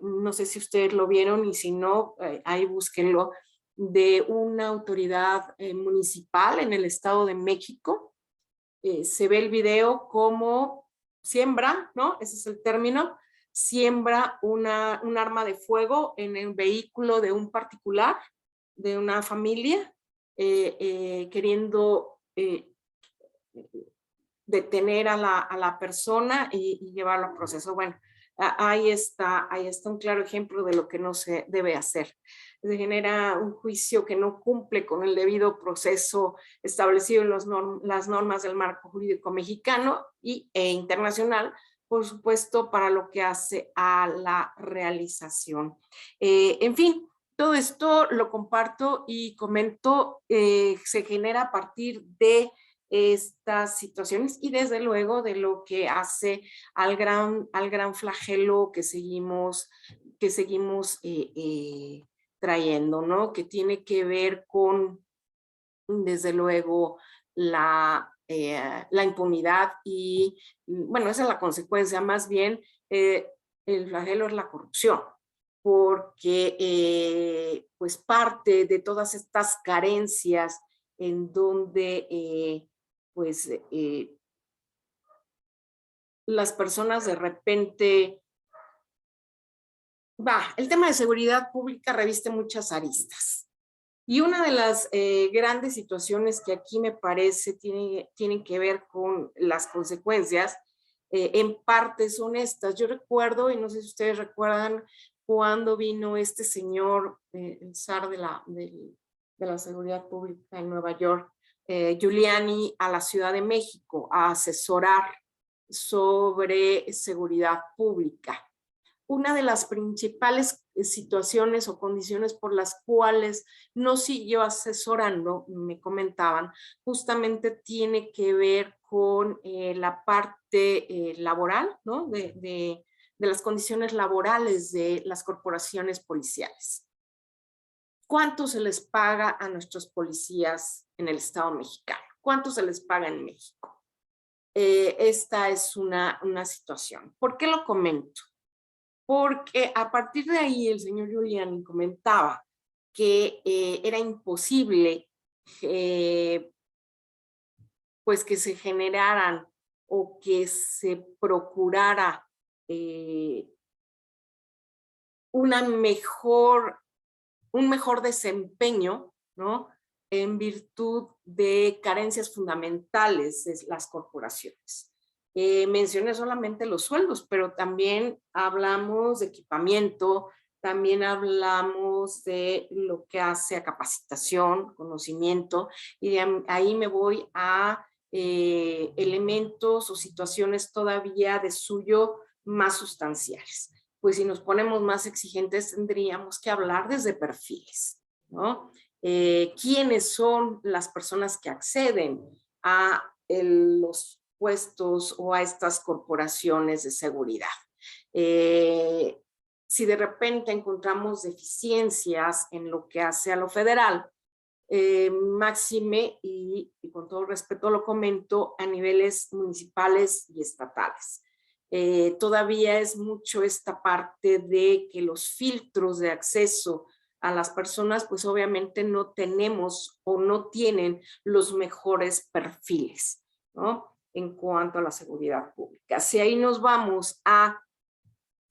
no sé si ustedes lo vieron y si no, ahí búsquenlo, de una autoridad municipal en el Estado de México. Se ve el video como siembra, ¿no? Ese es el término, siembra un arma de fuego en el vehículo de un particular, de una familia, queriendo detener a la persona y llevarlo a proceso. Bueno, ahí está un claro ejemplo de lo que no se debe hacer. Se genera un juicio que no cumple con el debido proceso establecido en las normas del marco jurídico mexicano e internacional, por supuesto, para lo que hace a la realización. En fin, todo esto lo comparto y comento, se genera a partir de estas situaciones y desde luego de lo que hace al gran flagelo que seguimos trayendo, ¿no? Que tiene que ver con, desde luego, la impunidad y, bueno, esa es la consecuencia, más bien el flagelo es la corrupción, porque pues parte de todas estas carencias en donde pues las personas de repente, el tema de seguridad pública reviste muchas aristas. Y una de las grandes situaciones que aquí me parece tienen que ver con las consecuencias, en parte son estas. Yo recuerdo, y no sé si ustedes recuerdan, cuando vino este señor, el zar de la seguridad pública en Nueva York, Giuliani, a la Ciudad de México a asesorar sobre seguridad pública. Una de las principales situaciones o condiciones por las cuales no siguió asesorando, me comentaban, justamente tiene que ver con la parte laboral, ¿no? De las condiciones laborales de las corporaciones policiales. ¿Cuánto se les paga a nuestros policías en el Estado mexicano? ¿Cuánto se les paga en México? Esta es una situación. ¿Por qué lo comento? Porque a partir de ahí el señor Giuliani comentaba que era imposible pues que se generaran o que se procurara un mejor desempeño, ¿no? En virtud de carencias fundamentales de las corporaciones. Mencioné solamente los sueldos, pero también hablamos de equipamiento, también hablamos de lo que hace a capacitación, conocimiento, y de ahí me voy a elementos o situaciones todavía de suyo más sustanciales. Pues si nos ponemos más exigentes tendríamos que hablar desde perfiles, ¿no? ¿Quiénes son las personas que acceden a los puestos o a estas corporaciones de seguridad? Si de repente encontramos deficiencias en lo que hace a lo federal, máxime, y con todo respeto lo comento, a niveles municipales y estatales. Todavía es mucho esta parte de que los filtros de acceso a las personas, pues obviamente no tenemos o no tienen los mejores perfiles, ¿no? En cuanto a la seguridad pública. Si ahí nos vamos a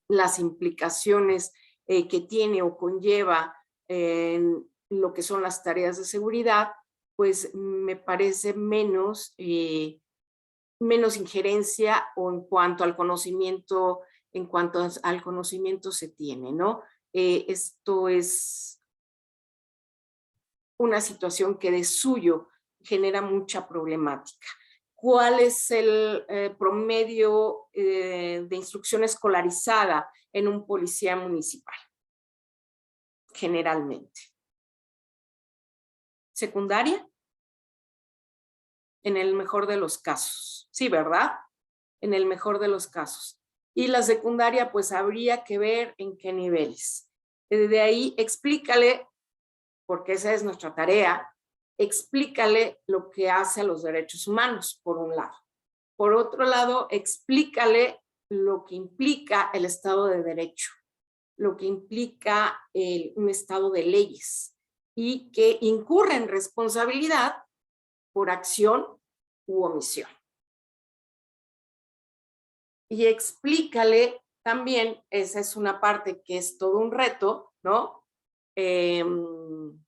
las implicaciones que tiene o conlleva en lo que son las tareas de seguridad, pues me parece menos injerencia o en cuanto al conocimiento se tiene, ¿no? Esto es una situación que de suyo genera mucha problemática. ¿Cuál es el promedio de instrucción escolarizada en un policía municipal? Generalmente. ¿Secundaria? En el mejor de los casos. Sí, ¿verdad? En el mejor de los casos. Y la secundaria, pues habría que ver en qué niveles. De ahí, explícale, porque esa es nuestra tarea, explícale lo que hace a los derechos humanos, por un lado. Por otro lado, explícale lo que implica el Estado de Derecho, lo que implica un Estado de leyes y que incurre en responsabilidad por acción u omisión. Y explícale también, esa es una parte que es todo un reto, ¿no? En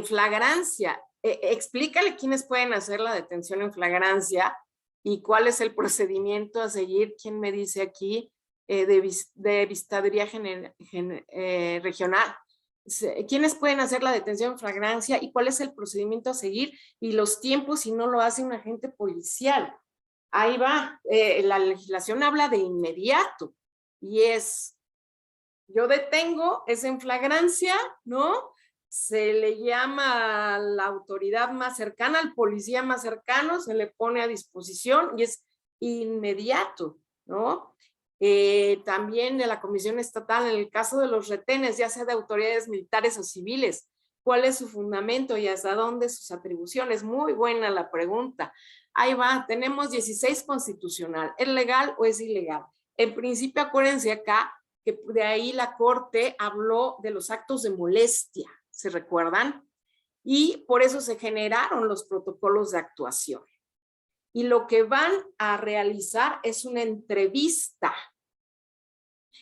flagrancia, explícale quiénes pueden hacer la detención en flagrancia y cuál es el procedimiento a seguir. ¿Quién me dice aquí de Vistaduría Regional? ¿Quiénes pueden hacer la detención en flagrancia y cuál es el procedimiento a seguir y los tiempos si no lo hace un agente policial? Ahí va, la legislación habla de inmediato y es, yo detengo, es en flagrancia, ¿no? Se le llama a la autoridad más cercana, al policía más cercano, se le pone a disposición y es inmediato, ¿no? También de la Comisión Estatal, en el caso de los retenes, ya sea de autoridades militares o civiles, ¿cuál es su fundamento y hasta dónde sus atribuciones? Muy buena la pregunta. Ahí va, tenemos 16 constitucional. ¿Es legal o es ilegal? En principio, acuérdense acá que de ahí la Corte habló de los actos de molestia, ¿se recuerdan? Y por eso se generaron los protocolos de actuación. Y lo que van a realizar es una entrevista.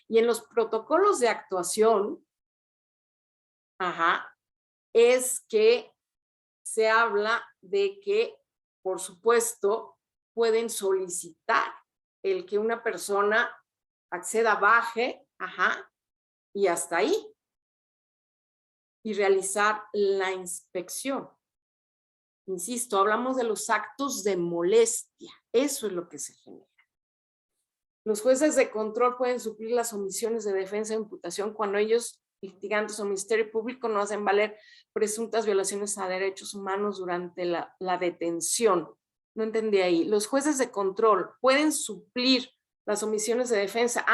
Y en los protocolos de actuación, es que se habla de que, por supuesto, pueden solicitar el que una persona acceda, baje, y hasta ahí, y realizar la inspección. Insisto, hablamos de los actos de molestia, eso es lo que se genera. Los jueces de control pueden suplir las omisiones de defensa e imputación cuando ellos, litigantes o Ministerio Público, no hacen valer presuntas violaciones a derechos humanos durante la detención. No entendí ahí. Los jueces de control pueden suplir las omisiones de defensa,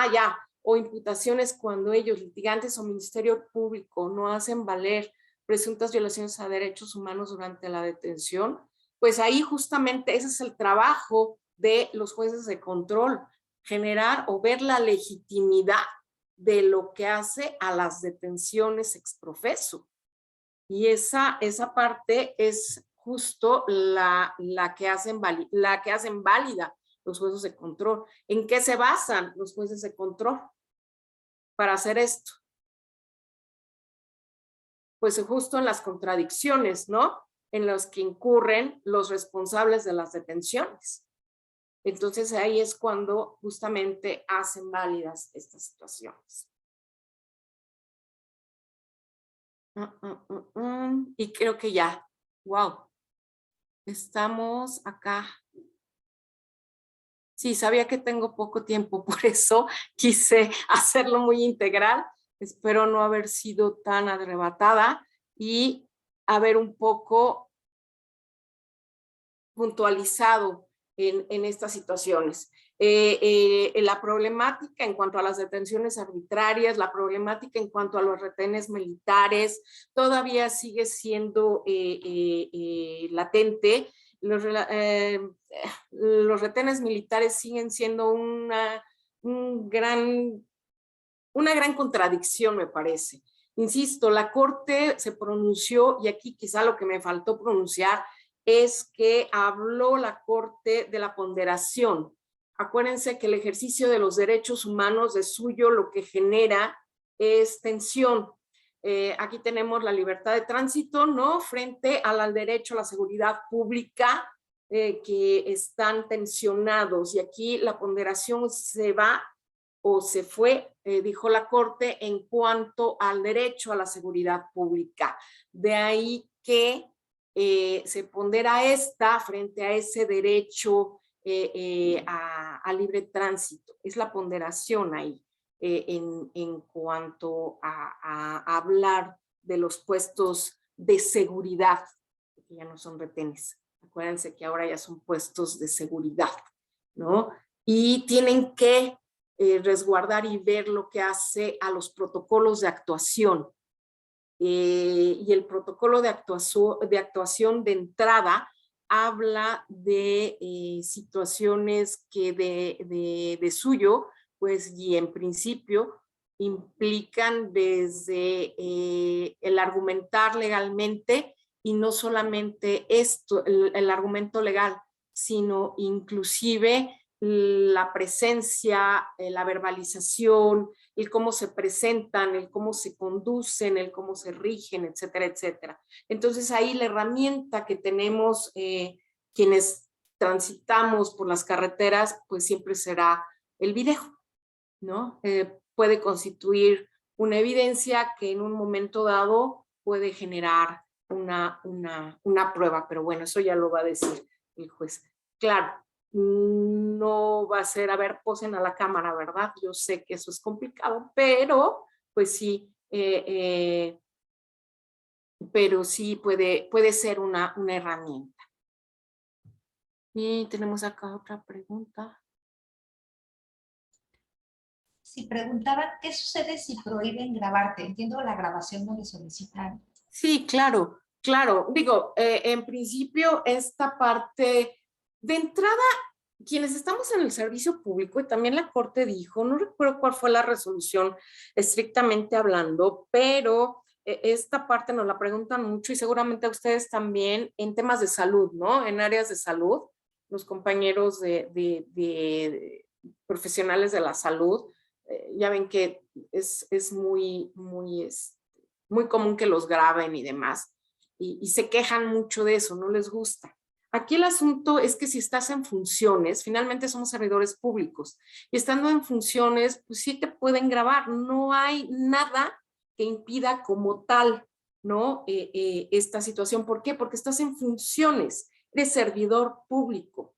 o imputaciones cuando ellos, litigantes o Ministerio Público, no hacen valer presuntas violaciones a derechos humanos durante la detención. Pues ahí justamente ese es el trabajo de los jueces de control, generar o ver la legitimidad de lo que hace a las detenciones ex profeso. Y esa parte es justo la que hacen válida los jueces de control. ¿En qué se basan los jueces de control para hacer esto? Pues justo en las contradicciones, ¿no? En las que incurren los responsables de las detenciones. Entonces ahí es cuando justamente hacen válidas estas situaciones. Y creo que ya, wow, estamos acá. Sí, sabía que tengo poco tiempo, por eso quise hacerlo muy integral. Espero no haber sido tan arrebatada y haber un poco puntualizado en estas situaciones. La problemática en cuanto a las detenciones arbitrarias, la problemática en cuanto a los retenes militares, todavía sigue siendo latente. Los retenes militares siguen siendo una gran contradicción, me parece. Insisto, la Corte se pronunció, y aquí quizá lo que me faltó pronunciar es que habló la Corte de la ponderación. Acuérdense que el ejercicio de los derechos humanos de suyo lo que genera es tensión. Aquí tenemos la libertad de tránsito, ¿no? Frente al derecho a la seguridad pública, que están tensionados. Y aquí la ponderación se va o se fue, dijo la Corte, en cuanto al derecho a la seguridad pública. De ahí que se pondera esta frente a ese derecho a libre tránsito. Es la ponderación ahí en cuanto a hablar de los puestos de seguridad, que ya no son retenes. Acuérdense que ahora ya son puestos de seguridad, ¿no? Y tienen que resguardar y ver lo que hace a los protocolos de actuación. Y el protocolo de actuación de entrada habla de situaciones que de suyo, pues, y en principio implican desde el argumentar legalmente, y no solamente esto, el argumento legal, sino inclusive la presencia, la verbalización, el cómo se presentan, el cómo se conducen, el cómo se rigen, etcétera, etcétera. Entonces ahí la herramienta que tenemos quienes transitamos por las carreteras, pues siempre será el video, ¿no? Puede constituir una evidencia que en un momento dado puede generar una prueba, pero bueno, eso ya lo va a decir el juez. Claro, no va a ser, a ver, posen a la cámara, ¿verdad? Yo sé que eso es complicado, pero pues sí, pero sí puede ser una herramienta. Y tenemos acá otra pregunta. Si preguntaban, ¿qué sucede si prohíben grabarte? Entiendo la grabación donde solicitan. Sí, claro, claro. Digo, en principio esta parte, de entrada, quienes estamos en el servicio público, y también la Corte dijo, no recuerdo cuál fue la resolución estrictamente hablando, pero esta parte nos la preguntan mucho y seguramente a ustedes también en temas de salud, ¿no? En áreas de salud, los compañeros de profesionales de la salud, ya ven que es muy muy común que los graben y demás, y se quejan mucho de eso, no les gusta. Aquí el asunto es que si estás en funciones, finalmente somos servidores públicos, y estando en funciones, pues sí te pueden grabar, no hay nada que impida como tal, ¿no? Esta situación. ¿Por qué? Porque estás en funciones, eres servidor público,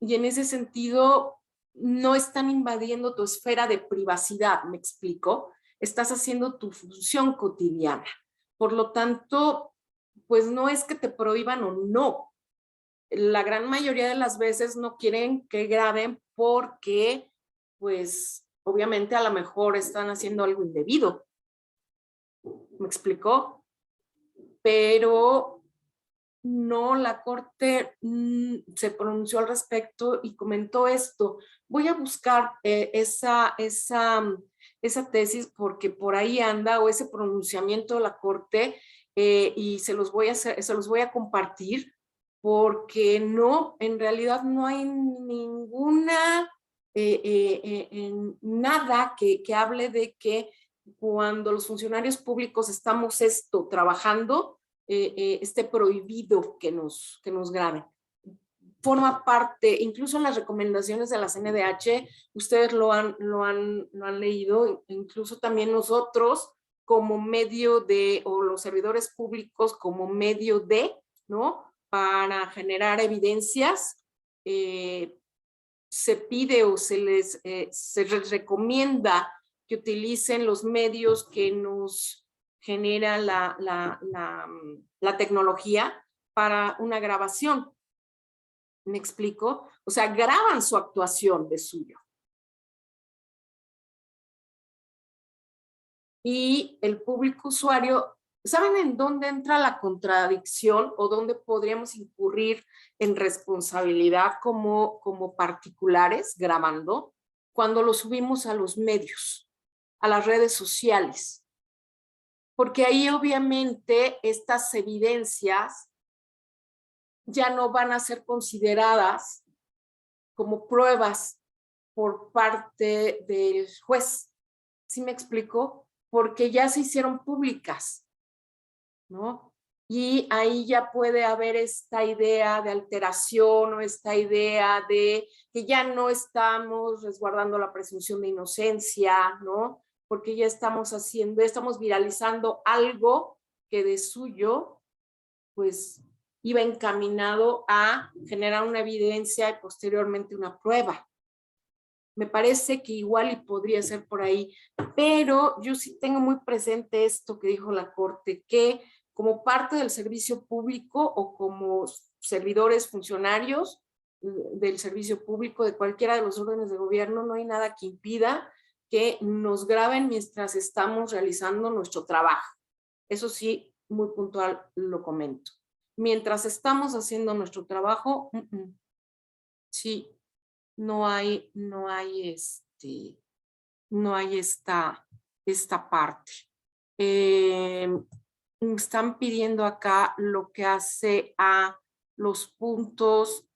y en ese sentido no están invadiendo tu esfera de privacidad, ¿me explico? Estás haciendo tu función cotidiana. Por lo tanto, pues no es que te prohíban o no. La gran mayoría de las veces no quieren que graben porque, pues, obviamente a lo mejor están haciendo algo indebido. ¿Me explicó? Pero no, la Corte se pronunció al respecto y comentó esto. Voy a buscar esa tesis porque por ahí anda, o ese pronunciamiento de la Corte, y se los voy a compartir, porque no, en realidad no hay ninguna, nada que hable de que cuando los funcionarios públicos estamos trabajando, esté prohibido que nos graben. Forma parte, incluso en las recomendaciones de la CNDH, ustedes lo han leído, incluso también nosotros como medio de, o los servidores públicos como medio de, ¿no? Para generar evidencias, se pide o se les recomienda que utilicen los medios que nos genera la tecnología para una grabación. ¿Me explico? O sea, graban su actuación de suyo. Y el público usuario, ¿saben en dónde entra la contradicción o dónde podríamos incurrir en responsabilidad como particulares grabando? Cuando lo subimos a los medios, a las redes sociales. Porque ahí obviamente estas evidencias ya no van a ser consideradas como pruebas por parte del juez. ¿Sí me explico? Porque ya se hicieron públicas, ¿no? Y ahí ya puede haber esta idea de alteración o esta idea de que ya no estamos resguardando la presunción de inocencia, ¿no? Porque ya estamos viralizando algo que de suyo, pues, iba encaminado a generar una evidencia y posteriormente una prueba. Me parece que igual y podría ser por ahí, pero yo sí tengo muy presente esto que dijo la Corte, que como parte del servicio público o como servidores funcionarios del servicio público de cualquiera de los órdenes de gobierno, no hay nada que impida que nos graben mientras estamos realizando nuestro trabajo. Eso sí, muy puntual lo comento. Mientras estamos haciendo nuestro trabajo, sí, no hay esta parte. Están pidiendo acá lo que hace a los puntos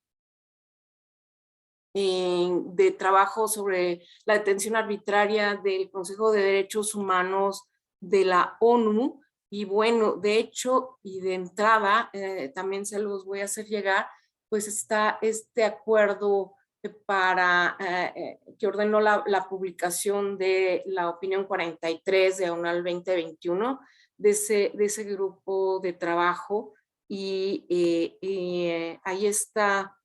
de trabajo sobre la detención arbitraria del Consejo de Derechos Humanos de la ONU. Y bueno, de hecho y de entrada, también se los voy a hacer llegar, pues está este acuerdo que ordenó la publicación de la opinión 43 de AUNAL 2021 de ese grupo de trabajo, y ahí está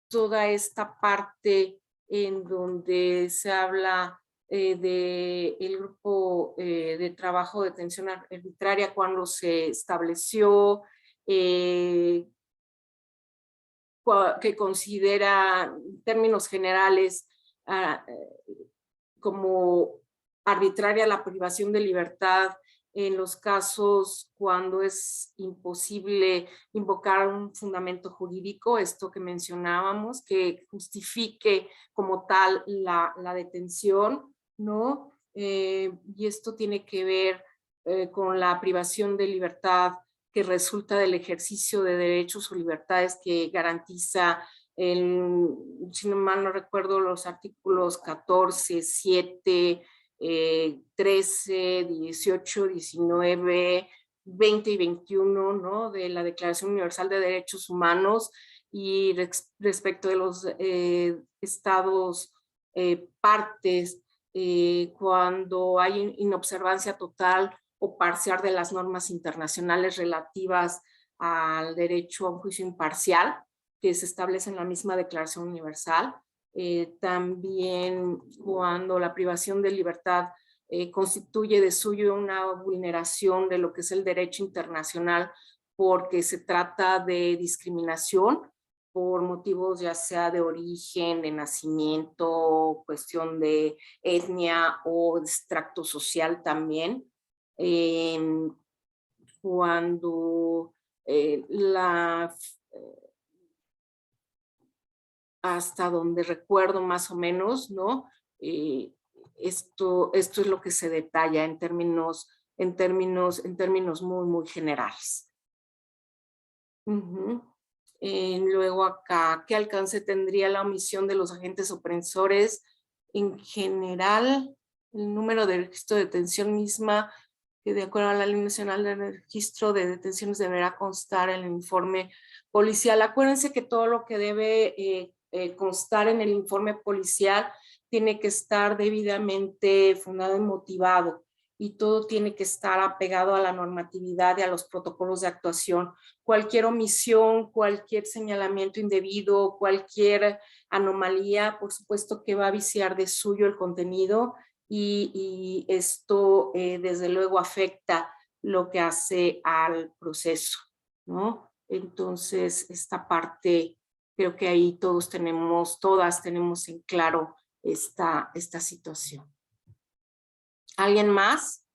toda esta parte en donde se habla del grupo de trabajo de detención arbitraria cuando se estableció, que considera en términos generales como arbitraria la privación de libertad en los casos cuando es imposible invocar un fundamento jurídico, esto que mencionábamos, que justifique como tal la detención, ¿no? Y esto tiene que ver con la privación de libertad que resulta del ejercicio de derechos o libertades que garantiza, si no mal no recuerdo, los artículos 14, 7, 13, 18, 19, 20 y 21, ¿no? De la Declaración Universal de Derechos Humanos y respecto de los estados partes, cuando hay inobservancia total o parcial de las normas internacionales relativas al derecho a un juicio imparcial que se establece en la misma Declaración Universal. También cuando la privación de libertad constituye de suyo una vulneración de lo que es el derecho internacional porque se trata de discriminación por motivos ya sea de origen, de nacimiento, cuestión de etnia o de extracto social también. Cuando hasta donde recuerdo más o menos, ¿no? Esto es lo que se detalla en términos muy, muy generales. Luego acá, ¿qué alcance tendría la omisión de los agentes opresores? En general, el número de registro de detención misma, que de acuerdo a la Ley Nacional de Registro de Detenciones deberá constar en el informe policial. Acuérdense que todo lo que debe constar en el informe policial tiene que estar debidamente fundado y motivado, y todo tiene que estar apegado a la normatividad y a los protocolos de actuación. Cualquier omisión, cualquier señalamiento indebido, cualquier anomalía, por supuesto que va a viciar de suyo el contenido y esto desde luego afecta lo que hace al proceso, ¿no? Entonces, esta parte, creo que ahí todas tenemos en claro esta situación. ¿Alguien más?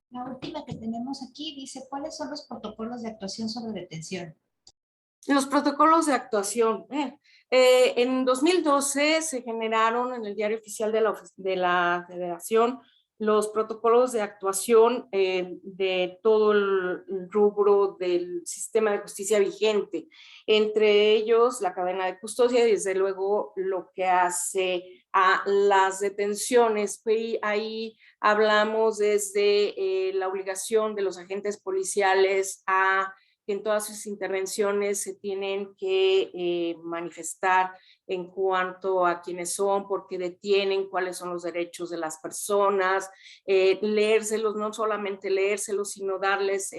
La última que tenemos aquí dice, ¿cuáles son los protocolos de actuación sobre detención? Los protocolos de actuación. En 2012 se generaron en el Diario Oficial de la Federación los protocolos de actuación de todo el rubro del sistema de justicia vigente, entre ellos la cadena de custodia y desde luego lo que hace a las detenciones. Ahí hablamos desde la obligación de los agentes policiales a que en todas sus intervenciones se tienen que manifestar en cuanto a quiénes son, por qué detienen, cuáles son los derechos de las personas, leérselos, no solamente leérselos, sino darles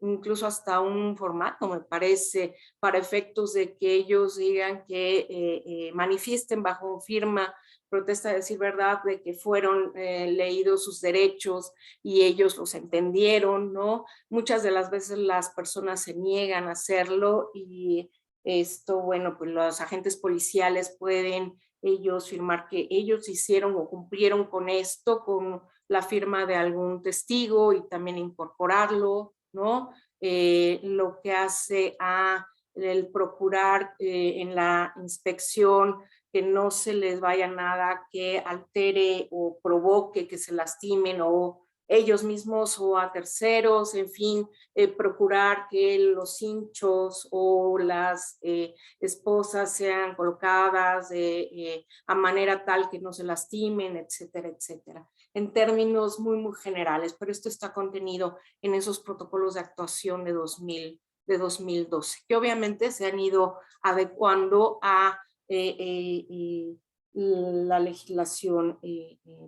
incluso hasta un formato, me parece, para efectos de que ellos digan que manifiesten bajo firma protesta de decir verdad, de que fueron leídos sus derechos y ellos los entendieron, ¿no? Muchas de las veces las personas se niegan a hacerlo y esto, bueno, pues los agentes policiales pueden ellos firmar que ellos hicieron o cumplieron con esto, con la firma de algún testigo y también incorporarlo, ¿no? Lo que hace a el procurar en la inspección que no se les vaya nada que altere o provoque que se lastimen o ellos mismos o a terceros, en fin, procurar que los hinchos o las esposas sean colocadas a manera tal que no se lastimen, etcétera, etcétera. En términos muy, muy generales, pero esto está contenido en esos protocolos de actuación de 2012, que obviamente se han ido adecuando a la legislación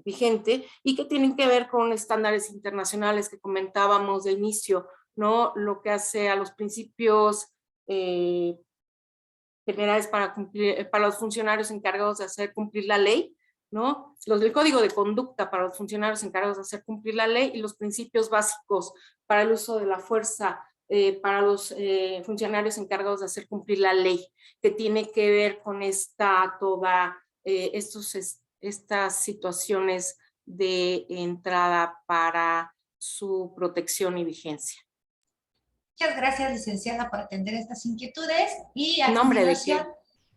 vigente y que tienen que ver con estándares internacionales que comentábamos de inicio, ¿no? Lo que hace a los principios generales para los funcionarios encargados de hacer cumplir la ley, ¿no? Los del Código de Conducta para los funcionarios encargados de hacer cumplir la ley y los principios básicos para el uso de la fuerza para los funcionarios encargados de hacer cumplir la ley, que tiene que ver con estas situaciones de entrada para su protección y vigencia. Muchas gracias, licenciada, por atender estas inquietudes y a Nombre continuación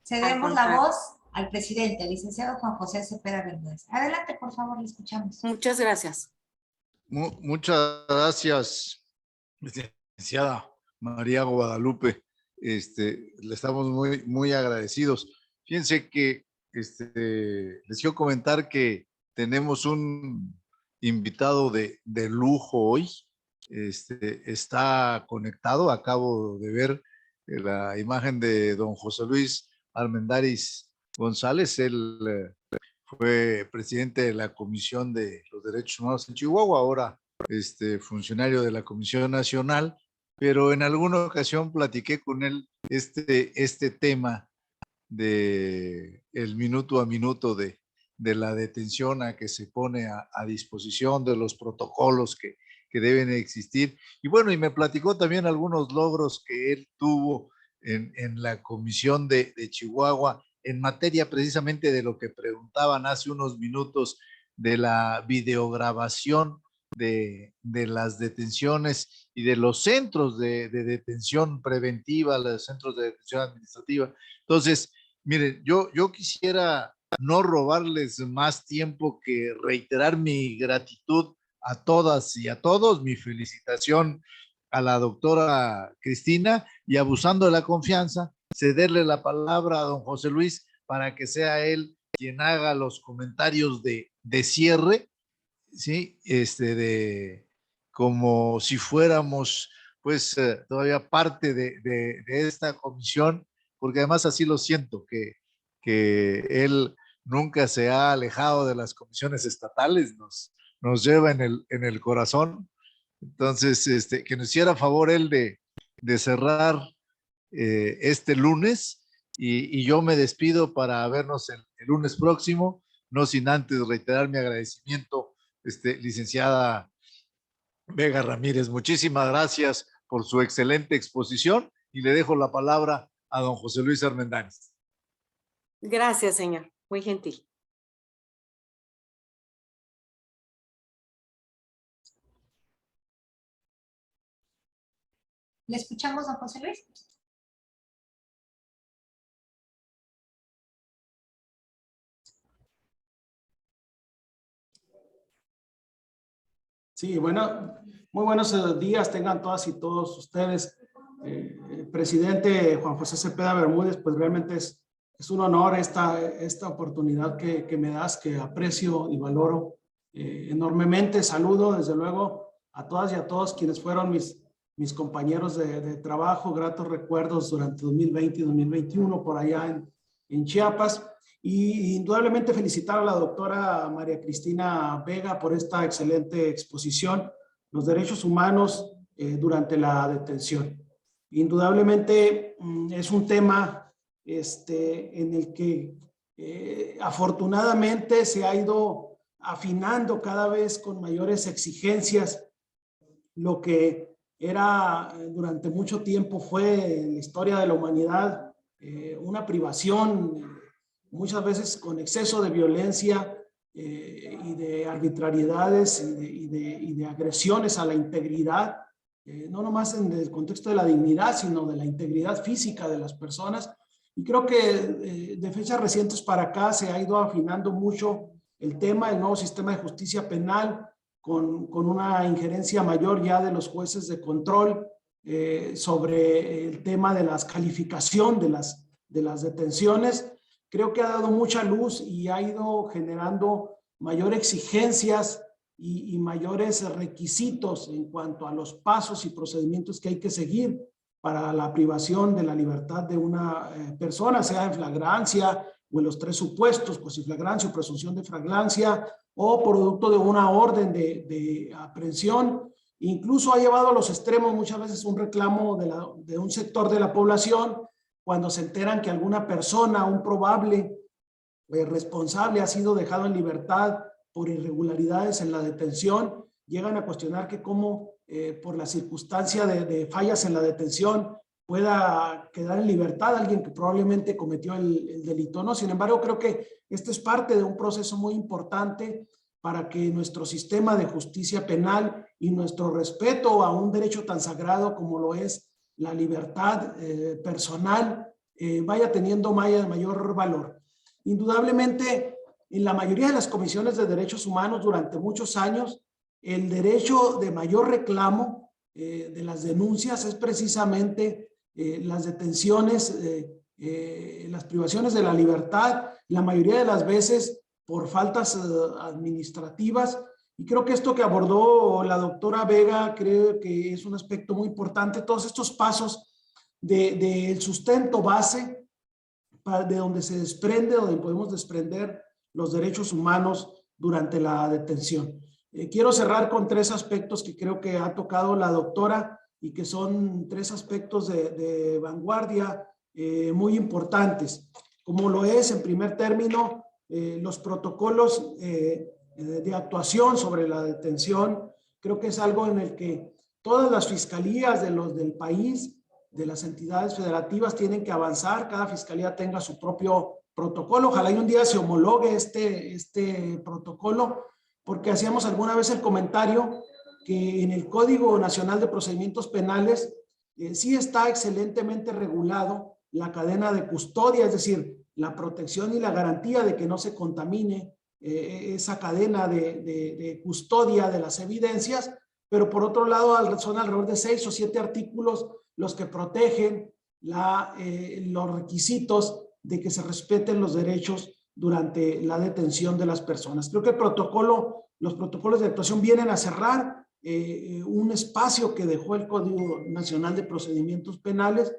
cedemos la voz al presidente, el licenciado Juan José Cepeda Bermúdez. Adelante, por favor, le escuchamos. Muchas gracias. Muchas gracias, licenciada María Guadalupe. Le estamos muy, muy agradecidos. Fíjense que les quiero comentar que tenemos un invitado de lujo hoy. Está conectado. Acabo de ver la imagen de don José Luis Armendáriz González. Él fue presidente de la Comisión de los Derechos Humanos en Chihuahua, ahora funcionario de la Comisión Nacional, pero en alguna ocasión platiqué con él este tema de el minuto a minuto de la detención a que se pone a disposición, de los protocolos que deben existir. Y bueno, y me platicó también algunos logros que él tuvo en la Comisión de Chihuahua en materia precisamente de lo que preguntaban hace unos minutos, de la videograbación de las detenciones y de los centros de detención preventiva, los centros de detención administrativa. Entonces, miren, yo quisiera no robarles más tiempo que reiterar mi gratitud a todas y a todos, mi felicitación a la doctora Cristina, y abusando de la confianza, cederle la palabra a don José Luis para que sea él quien haga los comentarios de cierre, ¿sí? Como si fuéramos pues todavía parte de esta comisión, porque además así lo siento, que él nunca se ha alejado de las comisiones estatales, nos lleva en el corazón. Entonces, que nos hiciera favor él de cerrar este lunes, y yo me despido para vernos el lunes próximo, no sin antes reiterar mi agradecimiento, licenciada Vega Ramírez. Muchísimas gracias por su excelente exposición, y le dejo la palabra a don José Luis Armendáriz. Gracias, señor. Muy gentil. ¿Le escuchamos, don José Luis? Sí, bueno, muy buenos días tengan todas y todos ustedes. Presidente Juan José Cepeda Bermúdez, pues realmente es un honor esta oportunidad que me das, que aprecio y valoro enormemente. Saludo desde luego a todas y a todos quienes fueron mis compañeros de trabajo, gratos recuerdos durante 2020 y 2021 por allá en Chiapas. Y indudablemente felicitar a la doctora María Cristina Vega por esta excelente exposición, los derechos humanos durante la detención. Indudablemente es un tema en el que afortunadamente se ha ido afinando cada vez con mayores exigencias lo que era durante mucho tiempo fue en la historia de la humanidad una privación, muchas veces con exceso de violencia y de arbitrariedades y de agresiones a la integridad, no nomás en el contexto de la dignidad, sino de la integridad física de las personas. Y creo que de fechas recientes para acá se ha ido afinando mucho el tema, el nuevo sistema de justicia penal, con una injerencia mayor ya de los jueces de control sobre el tema de la calificación de las detenciones. Creo que ha dado mucha luz y ha ido generando mayores exigencias y mayores requisitos en cuanto a los pasos y procedimientos que hay que seguir para la privación de la libertad de una persona, sea en flagrancia o en los tres supuestos, quasiflagrancia o presunción de flagrancia, o producto de una orden de aprehensión. Incluso ha llevado a los extremos muchas veces un reclamo de un sector de la población cuando se enteran que alguna persona, un probable responsable, ha sido dejado en libertad por irregularidades en la detención, llegan a cuestionar que cómo por la circunstancia de fallas en la detención pueda quedar en libertad alguien que probablemente cometió el delito, ¿no? Sin embargo, creo que esto es parte de un proceso muy importante para que nuestro sistema de justicia penal y nuestro respeto a un derecho tan sagrado como lo es la libertad personal vaya teniendo mayor valor. Indudablemente, en la mayoría de las comisiones de derechos humanos durante muchos años, el derecho de mayor reclamo de las denuncias es precisamente las detenciones las privaciones de la libertad, la mayoría de las veces por faltas administrativas. Y creo que esto que abordó la doctora Vega, creo que es un aspecto muy importante. Todos estos pasos del sustento base, de donde se desprende, donde podemos desprender los derechos humanos durante la detención. Quiero cerrar con 3 aspectos que creo que ha tocado la doctora y que son 3 aspectos de vanguardia muy importantes, como lo es, en primer término, los protocolos de actuación sobre la detención. Creo que es algo en el que todas las fiscalías del país, de las entidades federativas, tienen que avanzar. Cada fiscalía tenga su propio protocolo. Ojalá y un día se homologue este protocolo, porque hacíamos alguna vez el comentario que en el Código Nacional de Procedimientos Penales sí está excelentemente regulado la cadena de custodia, es decir, la protección y la garantía de que no se contamine esa cadena de custodia de las evidencias, pero por otro lado son alrededor de 6 o 7 artículos los que protegen los requisitos de que se respeten los derechos durante la detención de las personas. Creo que los protocolos de actuación vienen a cerrar un espacio que dejó el Código Nacional de Procedimientos Penales.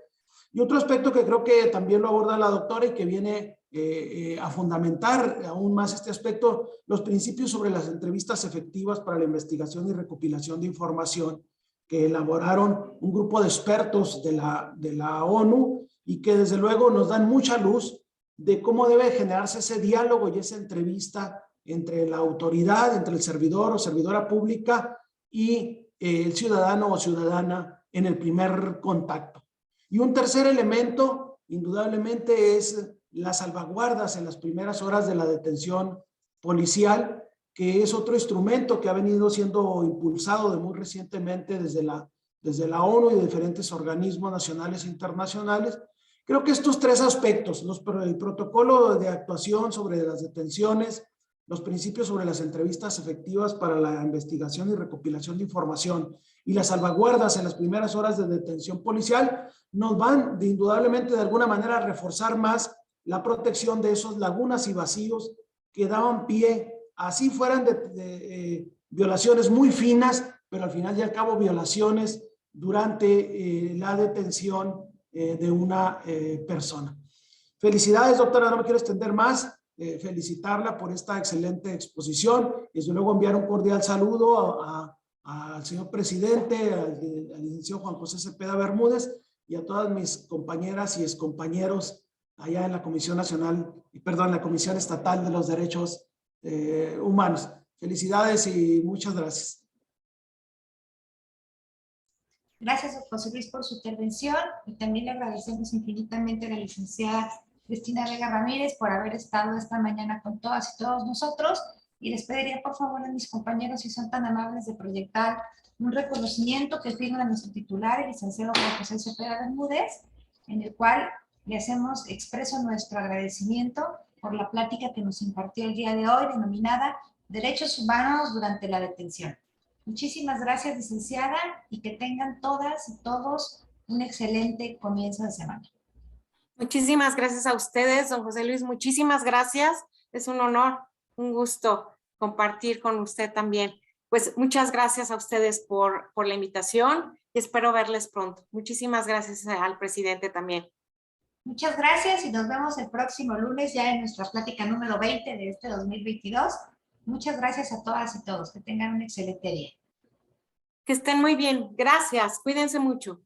Y otro aspecto que creo que también lo aborda la doctora y que viene a fundamentar aún más este aspecto, los principios sobre las entrevistas efectivas para la investigación y recopilación de información que elaboraron un grupo de expertos de la ONU y que desde luego nos dan mucha luz de cómo debe generarse ese diálogo y esa entrevista entre la autoridad, entre el servidor o servidora pública y el ciudadano o ciudadana en el primer contacto. Y un tercer elemento, indudablemente, es las salvaguardas en las primeras horas de la detención policial, que es otro instrumento que ha venido siendo impulsado de muy recientemente desde la ONU y de diferentes organismos nacionales e internacionales. Creo que estos 3 aspectos, el protocolo de actuación sobre las detenciones, los principios sobre las entrevistas efectivas para la investigación y recopilación de información y las salvaguardas en las primeras horas de detención policial, nos van indudablemente de alguna manera a reforzar más la protección de esos lagunas y vacíos que daban pie, así fueran de violaciones muy finas, pero al final y al cabo violaciones durante la detención de una persona. Felicidades, doctora, no me quiero extender más. Felicitarla por esta excelente exposición. Desde luego enviar un cordial saludo al señor presidente, al licenciado Juan José Cepeda Bermúdez y a todas mis compañeras y excompañeros allá en la Comisión Nacional, la Comisión Estatal de los Derechos Humanos. Felicidades y muchas gracias. Gracias, José Luis, por su intervención y también le agradecemos infinitamente a la licenciada Cristina Vega Ramírez por haber estado esta mañana con todas y todos nosotros, y les pediría por favor a mis compañeros, si son tan amables, de proyectar un reconocimiento que firma nuestro titular, el licenciado Juan José Cepeda Bermúdez, en el cual le hacemos expreso nuestro agradecimiento por la plática que nos impartió el día de hoy, denominada Derechos Humanos durante la Detención. Muchísimas gracias, licenciada, y que tengan todas y todos un excelente comienzo de semana. Muchísimas gracias a ustedes, don José Luis, muchísimas gracias. Es un honor, un gusto compartir con usted también. Pues muchas gracias a ustedes por la invitación y espero verles pronto. Muchísimas gracias al presidente también. Muchas gracias y nos vemos el próximo lunes ya en nuestra plática número 20 de este 2022. Muchas gracias a todas y todos. Que tengan un excelente día. Que estén muy bien. Gracias. Cuídense mucho.